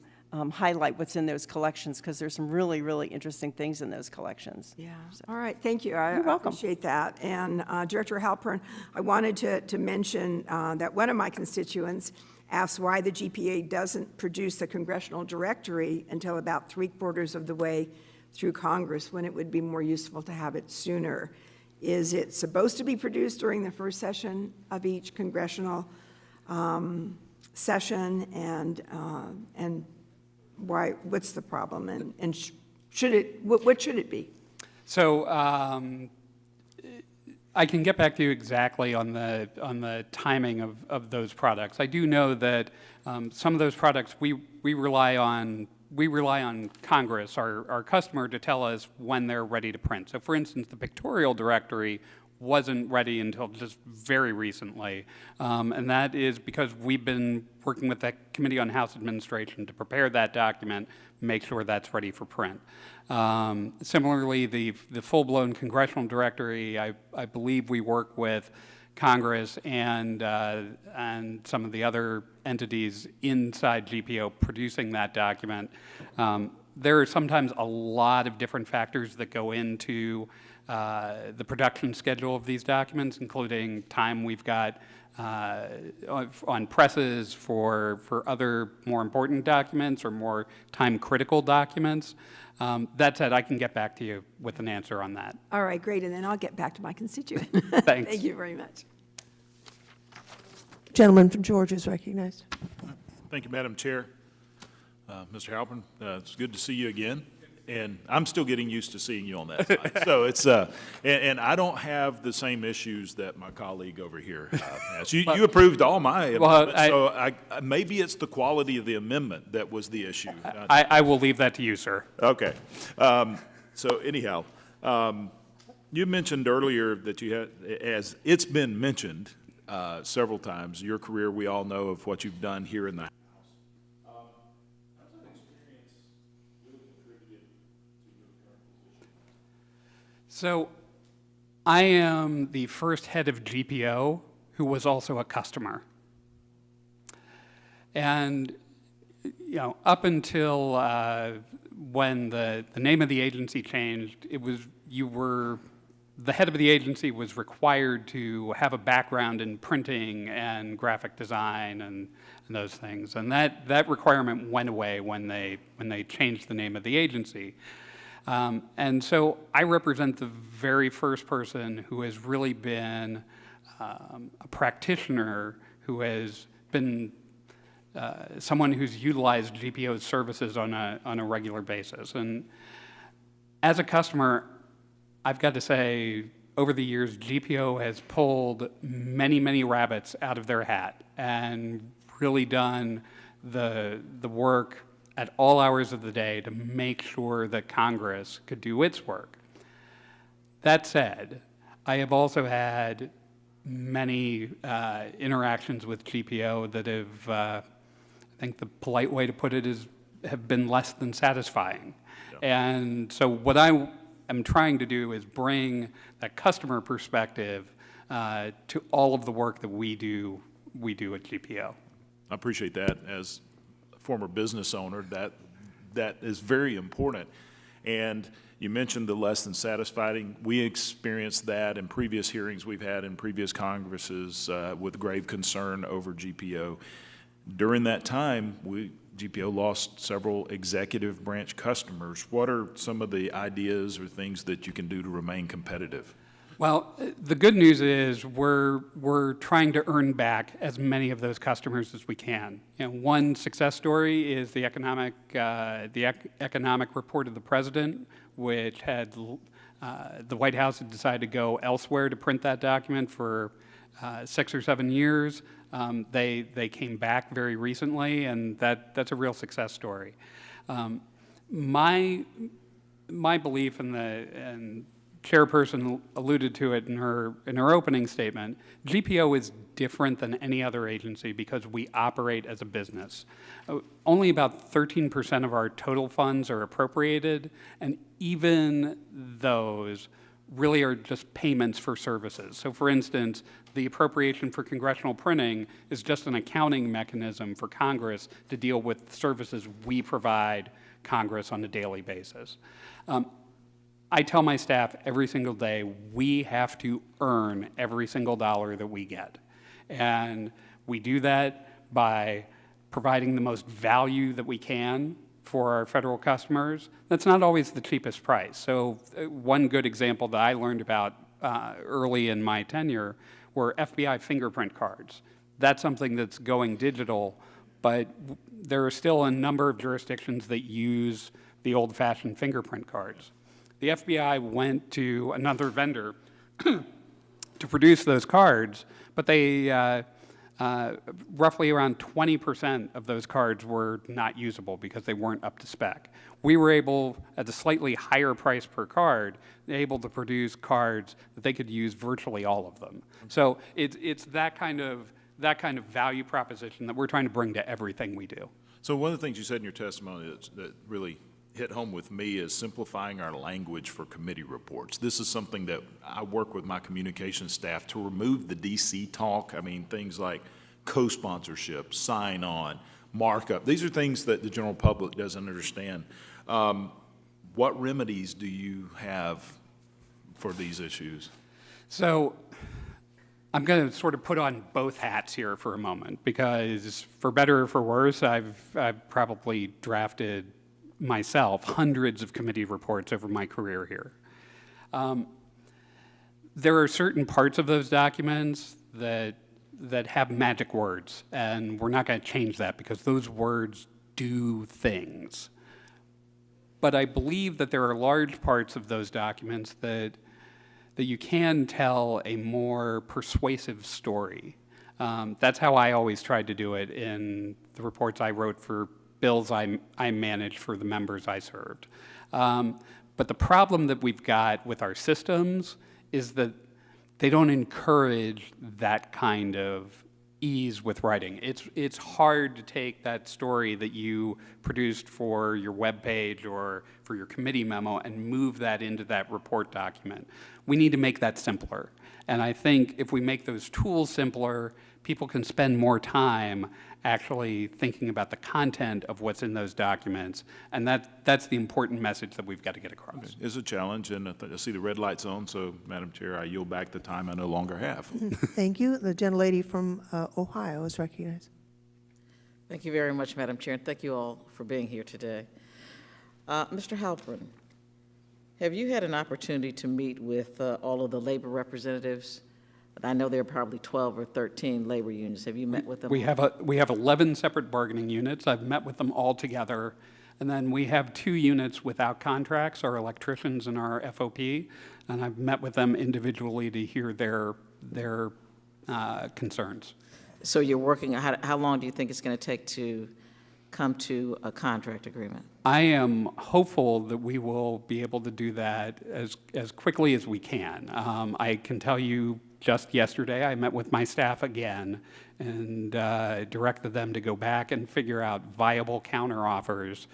highlight what's in those collections, because there's some really, really interesting things in those collections. Yeah. All right. Thank you. I welcome. appreciate that. And Director Halpern, I wanted to mention that one of my constituents asked why the GPA doesn't produce the congressional directory until about 3/4 of the way through Congress, when it would be more useful to have it sooner. Is it supposed to be produced during the first session of each congressional session, and why? What's the problem, and should it? What should it be? So I can get back to you exactly on the timing of those products. I do know that some of those products we rely on Congress, our customer, to tell us when they're ready to print. So for instance, the pictorial directory, wasn't ready until just very recently. And that is because we've been working with the Committee on House Administration to prepare that document, make sure that's ready for print. Similarly, the full-blown congressional directory, I believe we work with Congress and some of the other entities inside GPO producing that document. There are sometimes a lot of different factors that go into the production schedule of these documents, including time we've got on presses for other more important documents or more time-critical documents. That said, I can get back to you with an answer on that. All right, great, and then I'll get back to my constituent. Thanks. Thank you very much. Gentleman from Georgia is recognized. Thank you, Madam Chair. Mr. Halpern, it's good to see you again. And I'm still getting used to seeing you on that side. So it's, and I don't have the same issues that my colleague over here has. You approved all my amendments, so maybe it's the quality of the amendment that was the issue. I will leave that to you, sir. Okay. So anyhow, you mentioned earlier that you had, as it's been mentioned several times, your career, we all know of what you've done here in the So I am the first head of GPO who was also a customer. And, you know, up until when the name of the agency changed, it was, the head of the agency was required to have a background in printing and graphic design and those things. And that requirement went away when they changed the name of the agency. And so I represent the very first person who has really been a practitioner, who has been someone who's utilized GPO's services on a regular basis. And as a customer, I've got to say, over the years, GPO has pulled many, many rabbits out of their hat and really done the work at all hours of the day to make sure that Congress could do its work. That said, I have also had many interactions with GPO that have, I think the polite way to put it is, have been less than satisfying. Yeah. And so what I am trying to do is bring that customer perspective to all of the work that we do at GPO. I appreciate that. As a former business owner, that is very important. And you mentioned the less than satisfying. We experienced that in previous hearings we've had in previous Congresses with grave concern over GPO. During that time, GPO lost several executive branch customers. What are some of the ideas or things that you can do to remain competitive? Well, the good news is we're trying to earn back as many of those customers as we can. You know, one success story is the economic report of the president, which had the White House had decided to go elsewhere to print that document for 6 or 7 years. They came back very recently, and that's a real success story. My belief and Chairperson alluded to it in her opening statement, GPO is different than any other agency because we operate as a business. Only about 13% of our total funds are appropriated, and even those really are just payments for services. So for instance, the appropriation for congressional printing is just an accounting mechanism for Congress to deal with services we provide Congress on a daily basis. I tell my staff every single day, we have to earn every single dollar that we get. And we do that by providing the most value that we can for our federal customers. That's not always the cheapest price. So one good example that I learned about early in my tenure were FBI fingerprint cards. That's something that's going digital, but there are still a number of jurisdictions that use the old-fashioned fingerprint cards. The FBI went to another vendor to produce those cards, but they roughly around 20% of those cards were not usable because they weren't up to spec. We were able, at a slightly higher price per card, able to produce cards that they could use virtually all of them. So it's that kind of value proposition that we're trying to bring to everything we do. So one of the things you said in your testimony that really hit home with me is simplifying our language for committee reports. This is something that I work with my communications staff to remove the DC talk. I mean, things like co-sponsorship, sign-on, markup. These are things that the general public doesn't understand. What remedies do you have for these issues? So I'm going to sort of put on both hats here for a moment because, for better or for worse, I've probably drafted myself hundreds of committee reports over my career here. There are certain parts of those documents that have magic words, and we're not going to change that because those words do things. But I believe that there are large parts of those documents that you can tell a more persuasive story. That's how I always tried to do it in the reports I wrote for bills I managed for the members I served. But the problem that we've got with our systems is that they don't encourage that kind of ease with writing. It's hard to take that story that you produced for your web page or for your committee memo and move that into that report document. We need to make that simpler. And I think if we make those tools simpler, people can spend more time actually thinking about the content of what's in those documents. And that's the important message that we've got to get across. It's a challenge, and I see the red light's on, so, Madam Chair, I yield back the time I no longer have. Thank you. The gentlelady from Ohio is recognized. Thank you very much, Madam Chair, and thank you all for being here today. Mr. Halpern, have you had an opportunity to meet with all of the labor representatives? I know there are probably 12 or 13 labor unions. Have you met with them? We have 11 separate bargaining units. I've met with them all together. And then we have 2 units without contracts, our electricians and our FOP. And I've met with them individually to hear their concerns. So you're working, how long do you think it's going to take to come to a contract agreement? I am hopeful that we will be able to do that as quickly as we can. I can tell you just yesterday I met with my staff again and directed them to go back and figure out viable counteroffers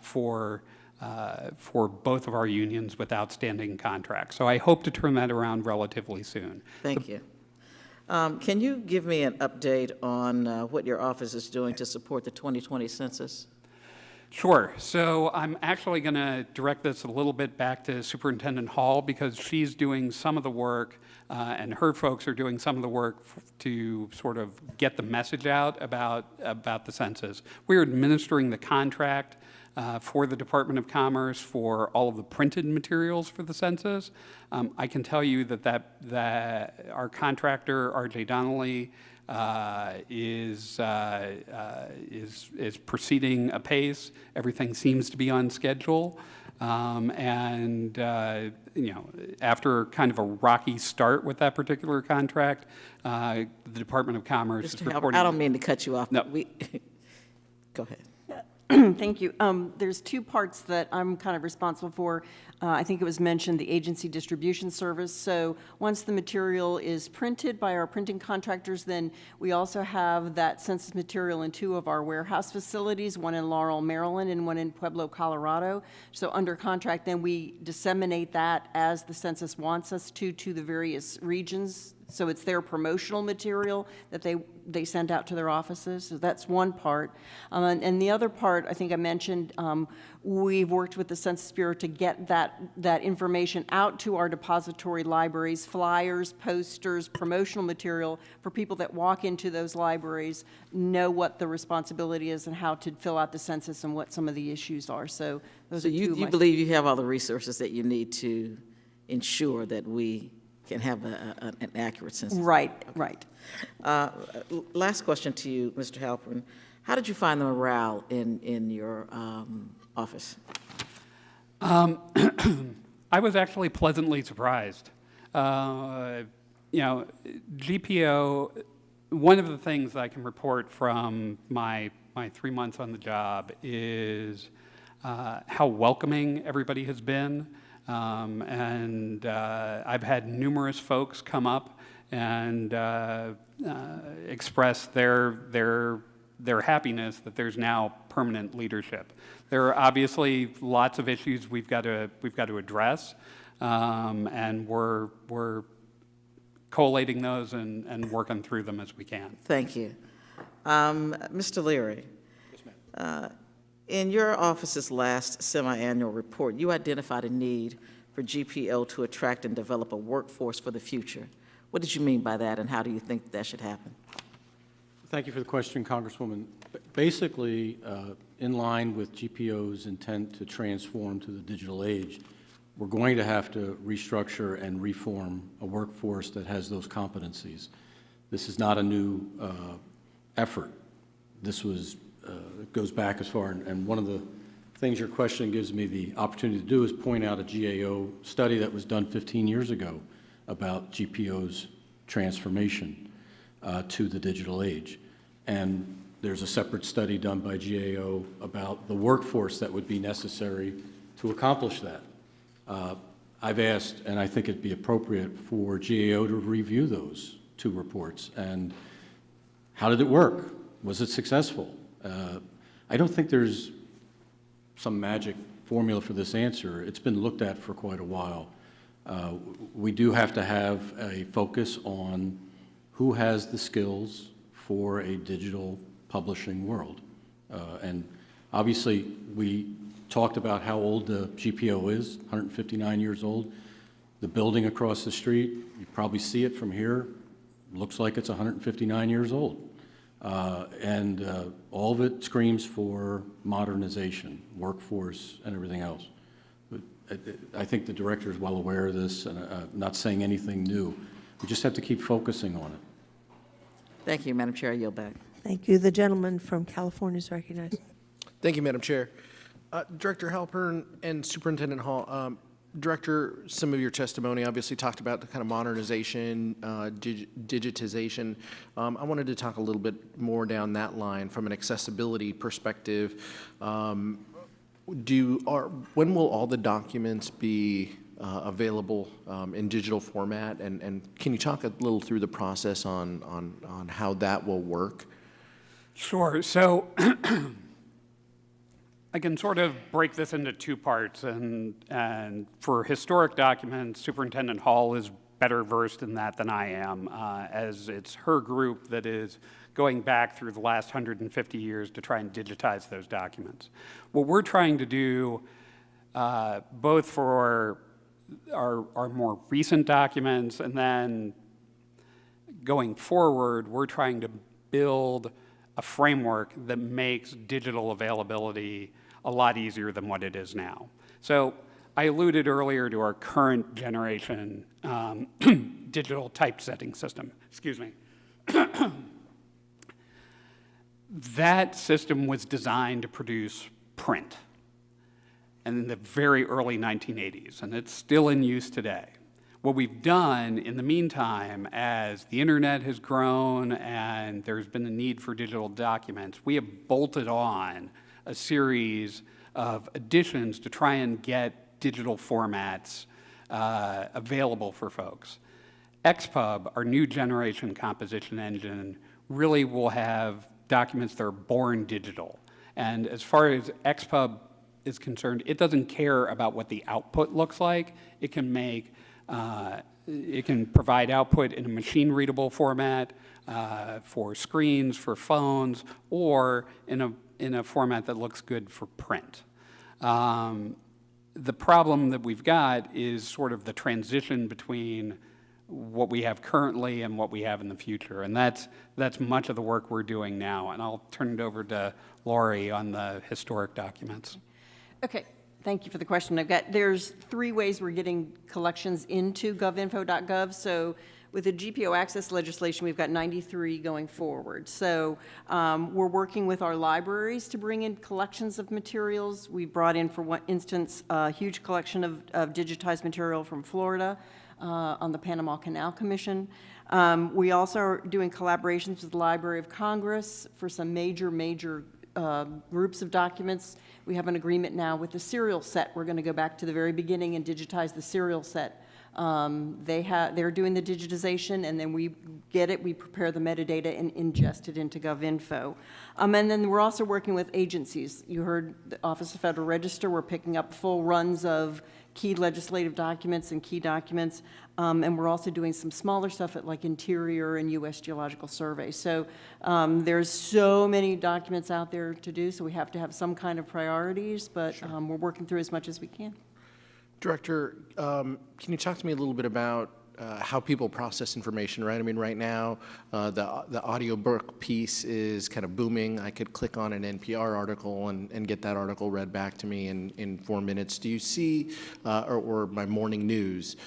for both of our unions with outstanding contracts. So I hope to turn that around relatively soon. Thank you. Can you give me an update on what your office is doing to support the 2020 census? Sure. So I'm actually going to direct this a little bit back to Superintendent Hall because she's doing some of the work and her folks are doing some of the work to sort of get the message out about the census. We're administering the contract for the Department of Commerce for all of the printed materials for the census. I can tell you that our contractor, R.J. Donnelly, is proceeding apace. Everything seems to be on schedule. After kind of a rocky start with that particular contract, the Department of Commerce is Mr. Halpern, reporting. I don't mean to cut you off. No. But go ahead. Thank you. There's 2 parts that I'm kind of responsible for. I think it was mentioned, the agency distribution service. So once the material is printed by our printing contractors, then we also have that census material in 2 of our warehouse facilities, one in Laurel, Maryland, and one in Pueblo, Colorado. So under contract, then we disseminate that as the census wants us to the various regions. So it's their promotional material that they send out to their offices. So that's one part. And the other part, I think I mentioned, we've worked with the Census Bureau to get that information out to our depository libraries, flyers, posters, promotional material for people that walk into those libraries, know what the responsibility is and how to fill out the census and what some of the issues are. So those So are 2 of you my- believe you have all the resources that you need to ensure that we can have an accurate census? Right, right. Last question to you, Mr. Halpern. How did you find the morale in your office? I was actually pleasantly surprised. GPO, one of the things I can report from my 3 months on the job is how welcoming everybody has been. And I've had numerous folks come up and express their happiness that there's now permanent leadership. There are obviously lots of issues we've got to address, and we're collating those and working through them as we can. Thank you. Mr. Leary. Yes, ma'am. In your office's last semi-annual report, you identified a need for GPO to attract and develop a workforce for the future. What did you mean by that, and how do you think that should happen? Thank you for the question, Congresswoman. Basically, in line with GPO's intent to transform to the digital age, we're going to have to restructure and reform a workforce that has those competencies. This is not a new effort. This was goes back as far, and one of the things your question gives me the opportunity to do is point out a GAO study that was done 15 years ago about GPO's transformation to the digital age. And there's a separate study done by GAO about the workforce that would be necessary to accomplish that. I've asked, and I think it'd be appropriate for GAO to review those two reports. And how did it work? Was it successful? I don't think there's some magic formula for this answer. It's been looked at for quite a while. We do have to have a focus on who has the skills for a digital publishing world. And obviously, we talked about how old the GPO is, 159 years old. The building across the street, you probably see it from here, looks like it's 159 years old. All of it screams for modernization, workforce, and everything else. But I think the director is well aware of this, and I'm not saying anything new. We just have to keep focusing on it. Thank you, Madam Chair. I yield back. Thank you. The gentleman from California is recognized. Thank you, Madam Chair. Director Halpern and Superintendent Hall, Director, some of your testimony obviously talked about the kind of modernization, digitization. I wanted to talk a little bit more down that line from an accessibility perspective. When will all the documents be available in digital format? And can you talk a little through the process on how that will work? Sure. So I can sort of break this into two parts, and for historic documents, Superintendent Hall is better versed in that than I am, as it's her group that is going back through the last 150 years to try and digitize those documents. What we're trying to do, both for our more recent documents and then going forward, we're trying to build a framework that makes digital availability a lot easier than what it is now. So I alluded earlier to our current generation digital typesetting system. Excuse me. That system was designed to produce print in the very early 1980s, and it's still in use today. What we've done in the meantime, as the internet has grown and there's been a need for digital documents, we have bolted on a series of additions to try and get digital formats available for folks. XPub, our new generation composition engine, really will have documents that are born digital. And as far as XPub is concerned, it doesn't care about what the output looks like. It can make, it can provide output in a machine-readable format for screens, for phones, or in a format that looks good for print. The problem that we've got is sort of the transition between what we have currently and what we have in the future, and that's much of the work we're doing now. And I'll turn it over to Lori on the historic documents. Okay, thank you for the question. There's 3 ways we're getting collections into govinfo.gov. So with the GPO access legislation, we've got 93 going forward. So we're working with our libraries to bring in collections of materials. We brought in, for one instance, a huge collection of digitized material from Florida. on the Panama Canal Commission. We also are doing collaborations with the Library of Congress for some major groups of documents. We have an agreement now with the serial set. We're going to go back to the very beginning and digitize the serial set. They're doing the digitization, and then we get it, we prepare the metadata and ingest it into GovInfo. And then we're also working with agencies. You heard the Office of Federal Register. We're picking up full runs of key legislative documents and key documents. And we're also doing some smaller stuff at like Interior and U.S. Geological Survey. So there's so many documents out there to do, so we have to have some kind of priorities, but we're working through as much as we can. Director, can you talk to me a little bit about how people process information, right? I mean, right now, the audiobook piece is kind of booming. I could click on an NPR article and get that article read back to me in 4 minutes. Do you see, or my morning news,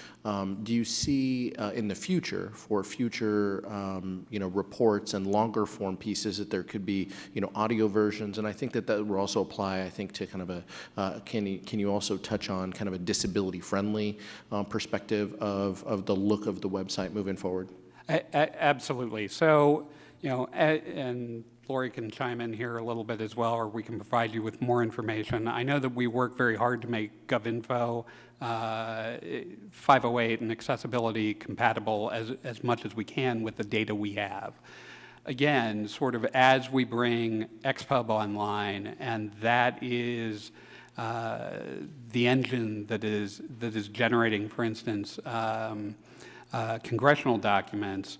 do you see in the future, for future, reports and longer form pieces, that there could be, audio versions? And I think that will also apply, I think, to kind of a, can you also touch on kind of a disability-friendly perspective of the look of the website moving forward? Absolutely. So, and Lori can chime in here a little bit as well, or we can provide you with more information. I know that we work very hard to make GovInfo 508 and accessibility compatible as much as we can with the data we have. Again, sort of as we bring XPub online, and that is the engine that is generating, for instance, congressional documents,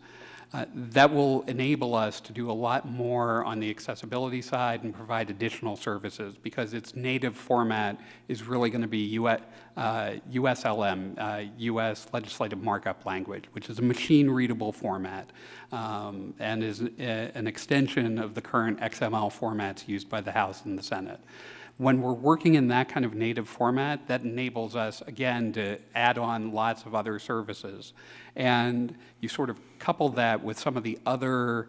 that will enable us to do a lot more on the accessibility side and provide additional services, because its native format is really going to be USLM, U.S. Legislative Markup Language, which is a machine-readable format and is an extension of the current XML formats used by the House and the Senate. When we're working in that kind of native format, that enables us, again, to add on lots of other services. And you sort of couple that with some of the other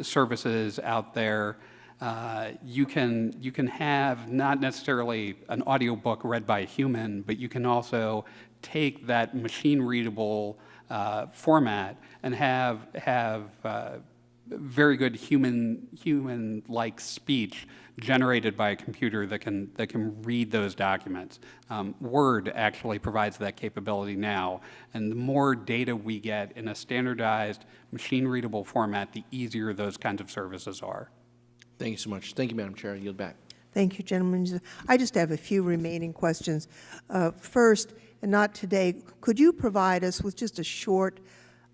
services out there. You can have not necessarily an audiobook read by a human, but you can also take that machine-readable format and have very good human-like speech generated by a computer that can read those documents. Word actually provides that capability now, and the more data we get in a standardized machine-readable format, the easier those kinds of services are. Thank you so much. Thank you, Madam Chair. I yield back. Thank you, gentlemen. I just have a few remaining questions. First, and not today, could you provide us with just a short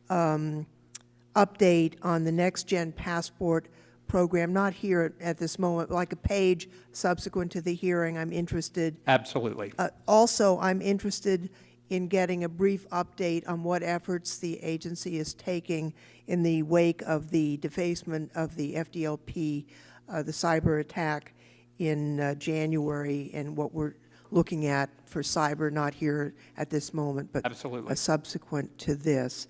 update on the Next-Gen Passport program, not here at this moment, but like a page subsequent to the hearing? I'm interested. Absolutely. Also, I'm interested in getting a brief update on what efforts the agency is taking in the wake of the defacement of the FDLP, the cyber attack in January, and what we're looking at for cyber, not here at this moment, but Absolutely. Subsequent to this.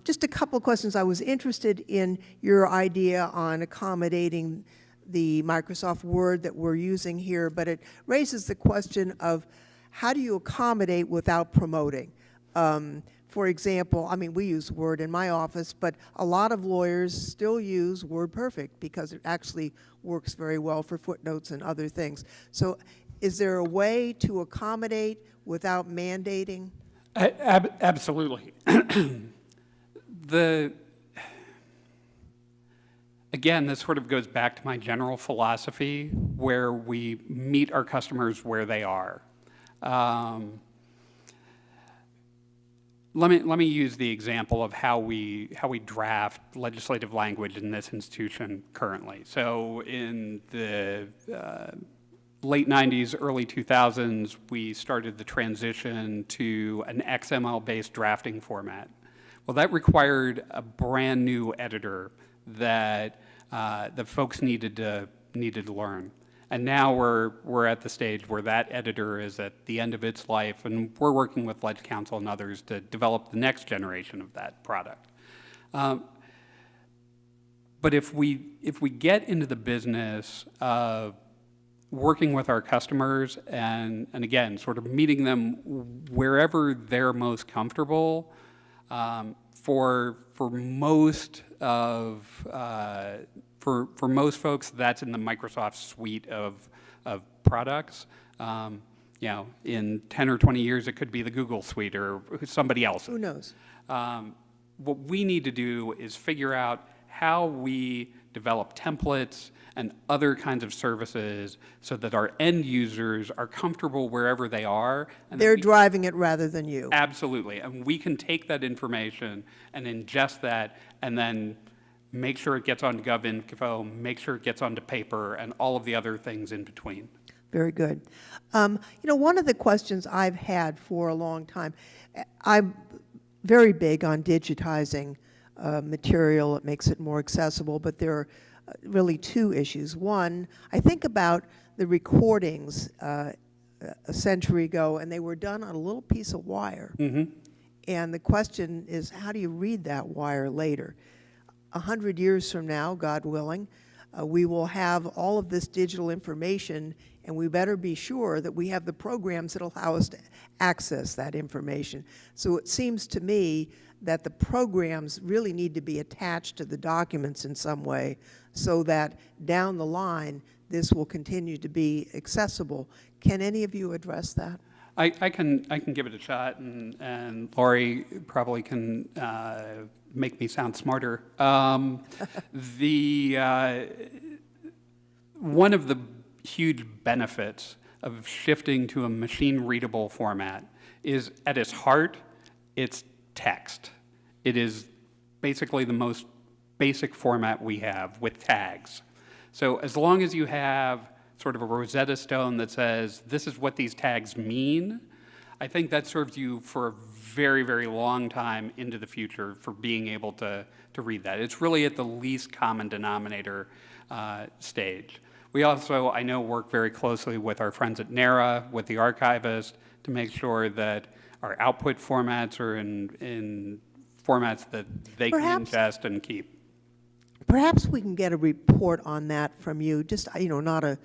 Just a couple of questions. I was interested in your idea on accommodating the Microsoft Word that we're using here, but it raises the question of how do you accommodate without promoting? For example, I mean, we use Word in my office, but a lot of lawyers still use WordPerfect because it actually works very well for footnotes and other things. So is there a way to accommodate without mandating? Absolutely. Again, this sort of goes back to my general philosophy, where we meet our customers where they are. Let me use the example of how we draft legislative language in this institution currently. So in the late 90s, early 2000s, we started the transition to an XML-based drafting format. Well, that required a brand new editor that the folks needed to learn. And now we're at the stage where that editor is at the end of its life, and we're working with Ledge Council and others to develop the next generation of that product. But if we get into the business of working with our customers and again, sort of meeting them wherever they're most comfortable. For most folks, that's in the Microsoft suite of products. You know, in 10 or 20 years, it could be the Google suite or somebody else. Who knows? What we need to do is figure out how we develop templates and other kinds of services so that our end users are comfortable wherever they are. And They're driving it rather than you. Absolutely. And we can take that information and ingest that and then make sure it gets onto GovInfo, make sure it gets onto paper, and all of the other things in between. Very good. You know, one of the questions I've had for a long time, I'm very big on digitizing material. It makes it more accessible, but there are really two issues. One, I think about the recordings a century ago, and they were done on a little piece of wire. And the question is, how do you read that wire later? 100 years from now, God willing, we will have all of this digital information, and we better be sure that we have the programs that allow us to access that information. So it seems to me that the programs really need to be attached to the documents in some way so that down the line, this will continue to be accessible. Can any of you address that? I can give it a shot, and Lori probably can make me sound smarter. One of the huge benefits of shifting to a machine-readable format is, at its heart, it's text. It is basically the most basic format we have with tags. So as long as you have sort of a Rosetta Stone that says, this is what these tags mean, I think that serves you for a very, very long time into the future for being able to read that. It's really at the least common denominator stage. We also, I know, work very closely with our friends at NARA, with the archivist, to make sure that our output formats are in formats that they can ingest and keep. Perhaps we can get a report on that from you, just, you know, not a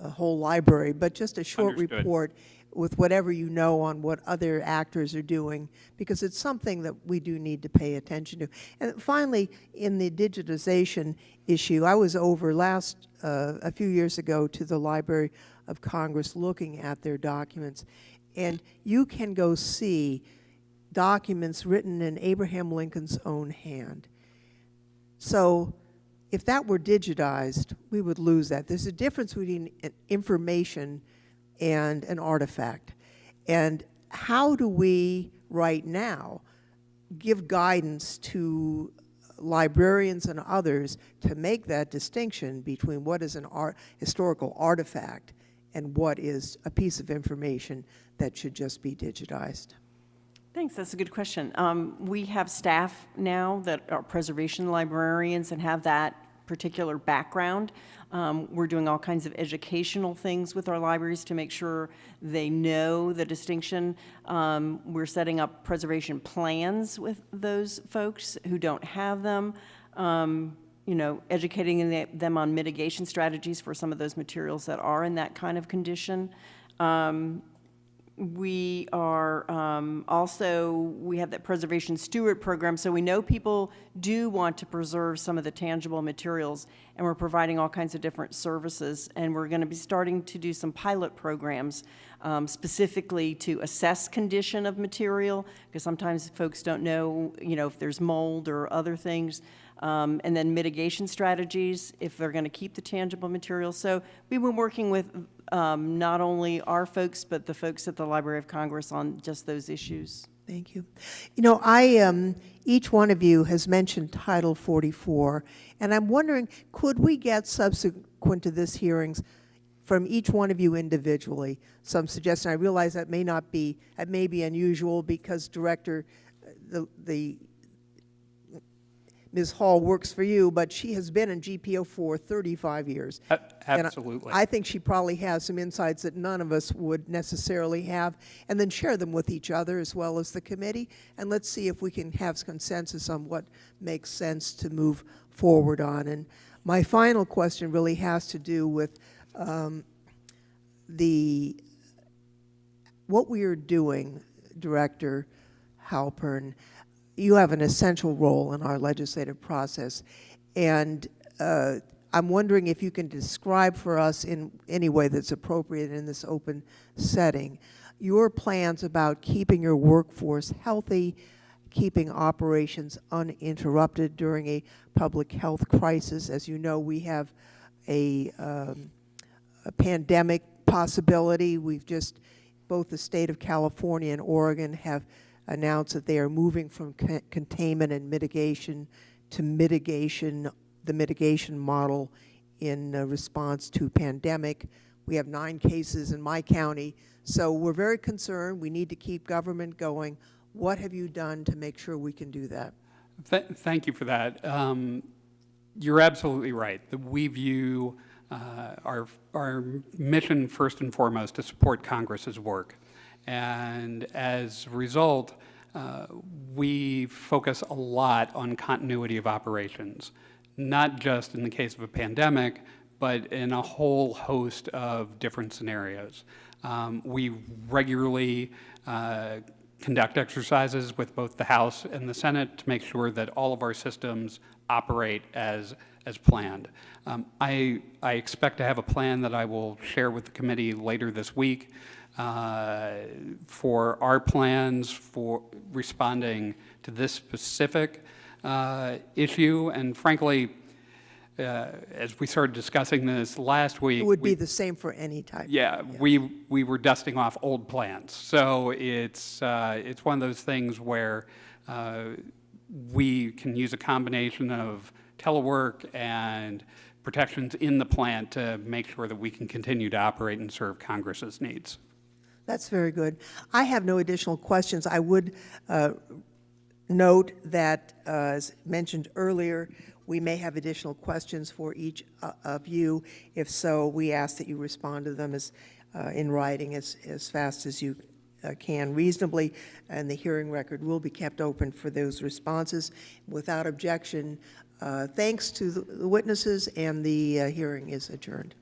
whole library, but just a short Understood. report with whatever you know on what other actors are doing, because it's something that we do need to pay attention to. And finally, in the digitization issue, I was over a few years ago to the Library of Congress looking at their documents, and you can go see documents written in Abraham Lincoln's own hand. So if that were digitized, we would lose that. There's a difference between information and an artifact. And how do we, right now, give guidance to librarians and others to make that distinction between what is an historical artifact and what is a piece of information that should just be digitized? Thanks, that's a good question. We have staff now that are preservation librarians and have that particular background. We're doing all kinds of educational things with our libraries to make sure they know the distinction. We're setting up preservation plans with those folks who don't have them, you know, educating them on mitigation strategies for some of those materials that are in that kind of condition. We are we have that preservation steward program, so we know people do want to preserve some of the tangible materials, and we're providing all kinds of different services, and we're going to be starting to do some pilot programs specifically to assess condition of material, because sometimes folks don't know, you know, if there's mold or other things. And then mitigation strategies if they're going to keep the tangible materials. So we've been working with not only our folks, but the folks at the Library of Congress on just those issues. Thank you. You know, each one of you has mentioned Title 44, and I'm wondering, could we get subsequent to this hearings from each one of you individually some suggestion? I realize that may be unusual because Director, Ms. Hall works for you, but she has been in GPO for 35 years. Absolutely. And I think she probably has some insights that none of us would necessarily have, and then share them with each other as well as the committee, and let's see if we can have consensus on what makes sense to move forward on. And my final question really has to do with what we are doing, Director Halpern, you have an essential role in our legislative process, and I'm wondering if you can describe for us in any way that's appropriate in this open setting your plans about keeping your workforce healthy, keeping operations uninterrupted during a public health crisis. As you know, we have a pandemic possibility. Both the state of California and Oregon have announced that they are moving from containment and mitigation to the mitigation model in response to pandemic. We have 9 cases in my county, so we're very concerned. We need to keep government going. What have you done to make sure we can do that? Thank you for that. You're absolutely right that we view our mission first and foremost to support Congress's work. And as a result, we focus a lot on continuity of operations, not just in the case of a pandemic, but in a whole host of different scenarios. We regularly conduct exercises with both the House and the Senate to make sure that all of our systems operate as planned. I expect to have a plan that I will share with the committee later this week for our plans for responding to this specific issue. And frankly, as we started discussing this last week, It would be the same for any type. yeah, we were dusting off old plans. So it's one of those things where we can use a combination of telework and protections in the plant to make sure that we can continue to operate and serve Congress's needs. That's very good. I have no additional questions. I would note that, as mentioned earlier, we may have additional questions for each of you. If so, we ask that you respond to them in writing as fast as you can reasonably, and the hearing record will be kept open for those responses. Without objection, thanks to the witnesses, and the hearing is adjourned.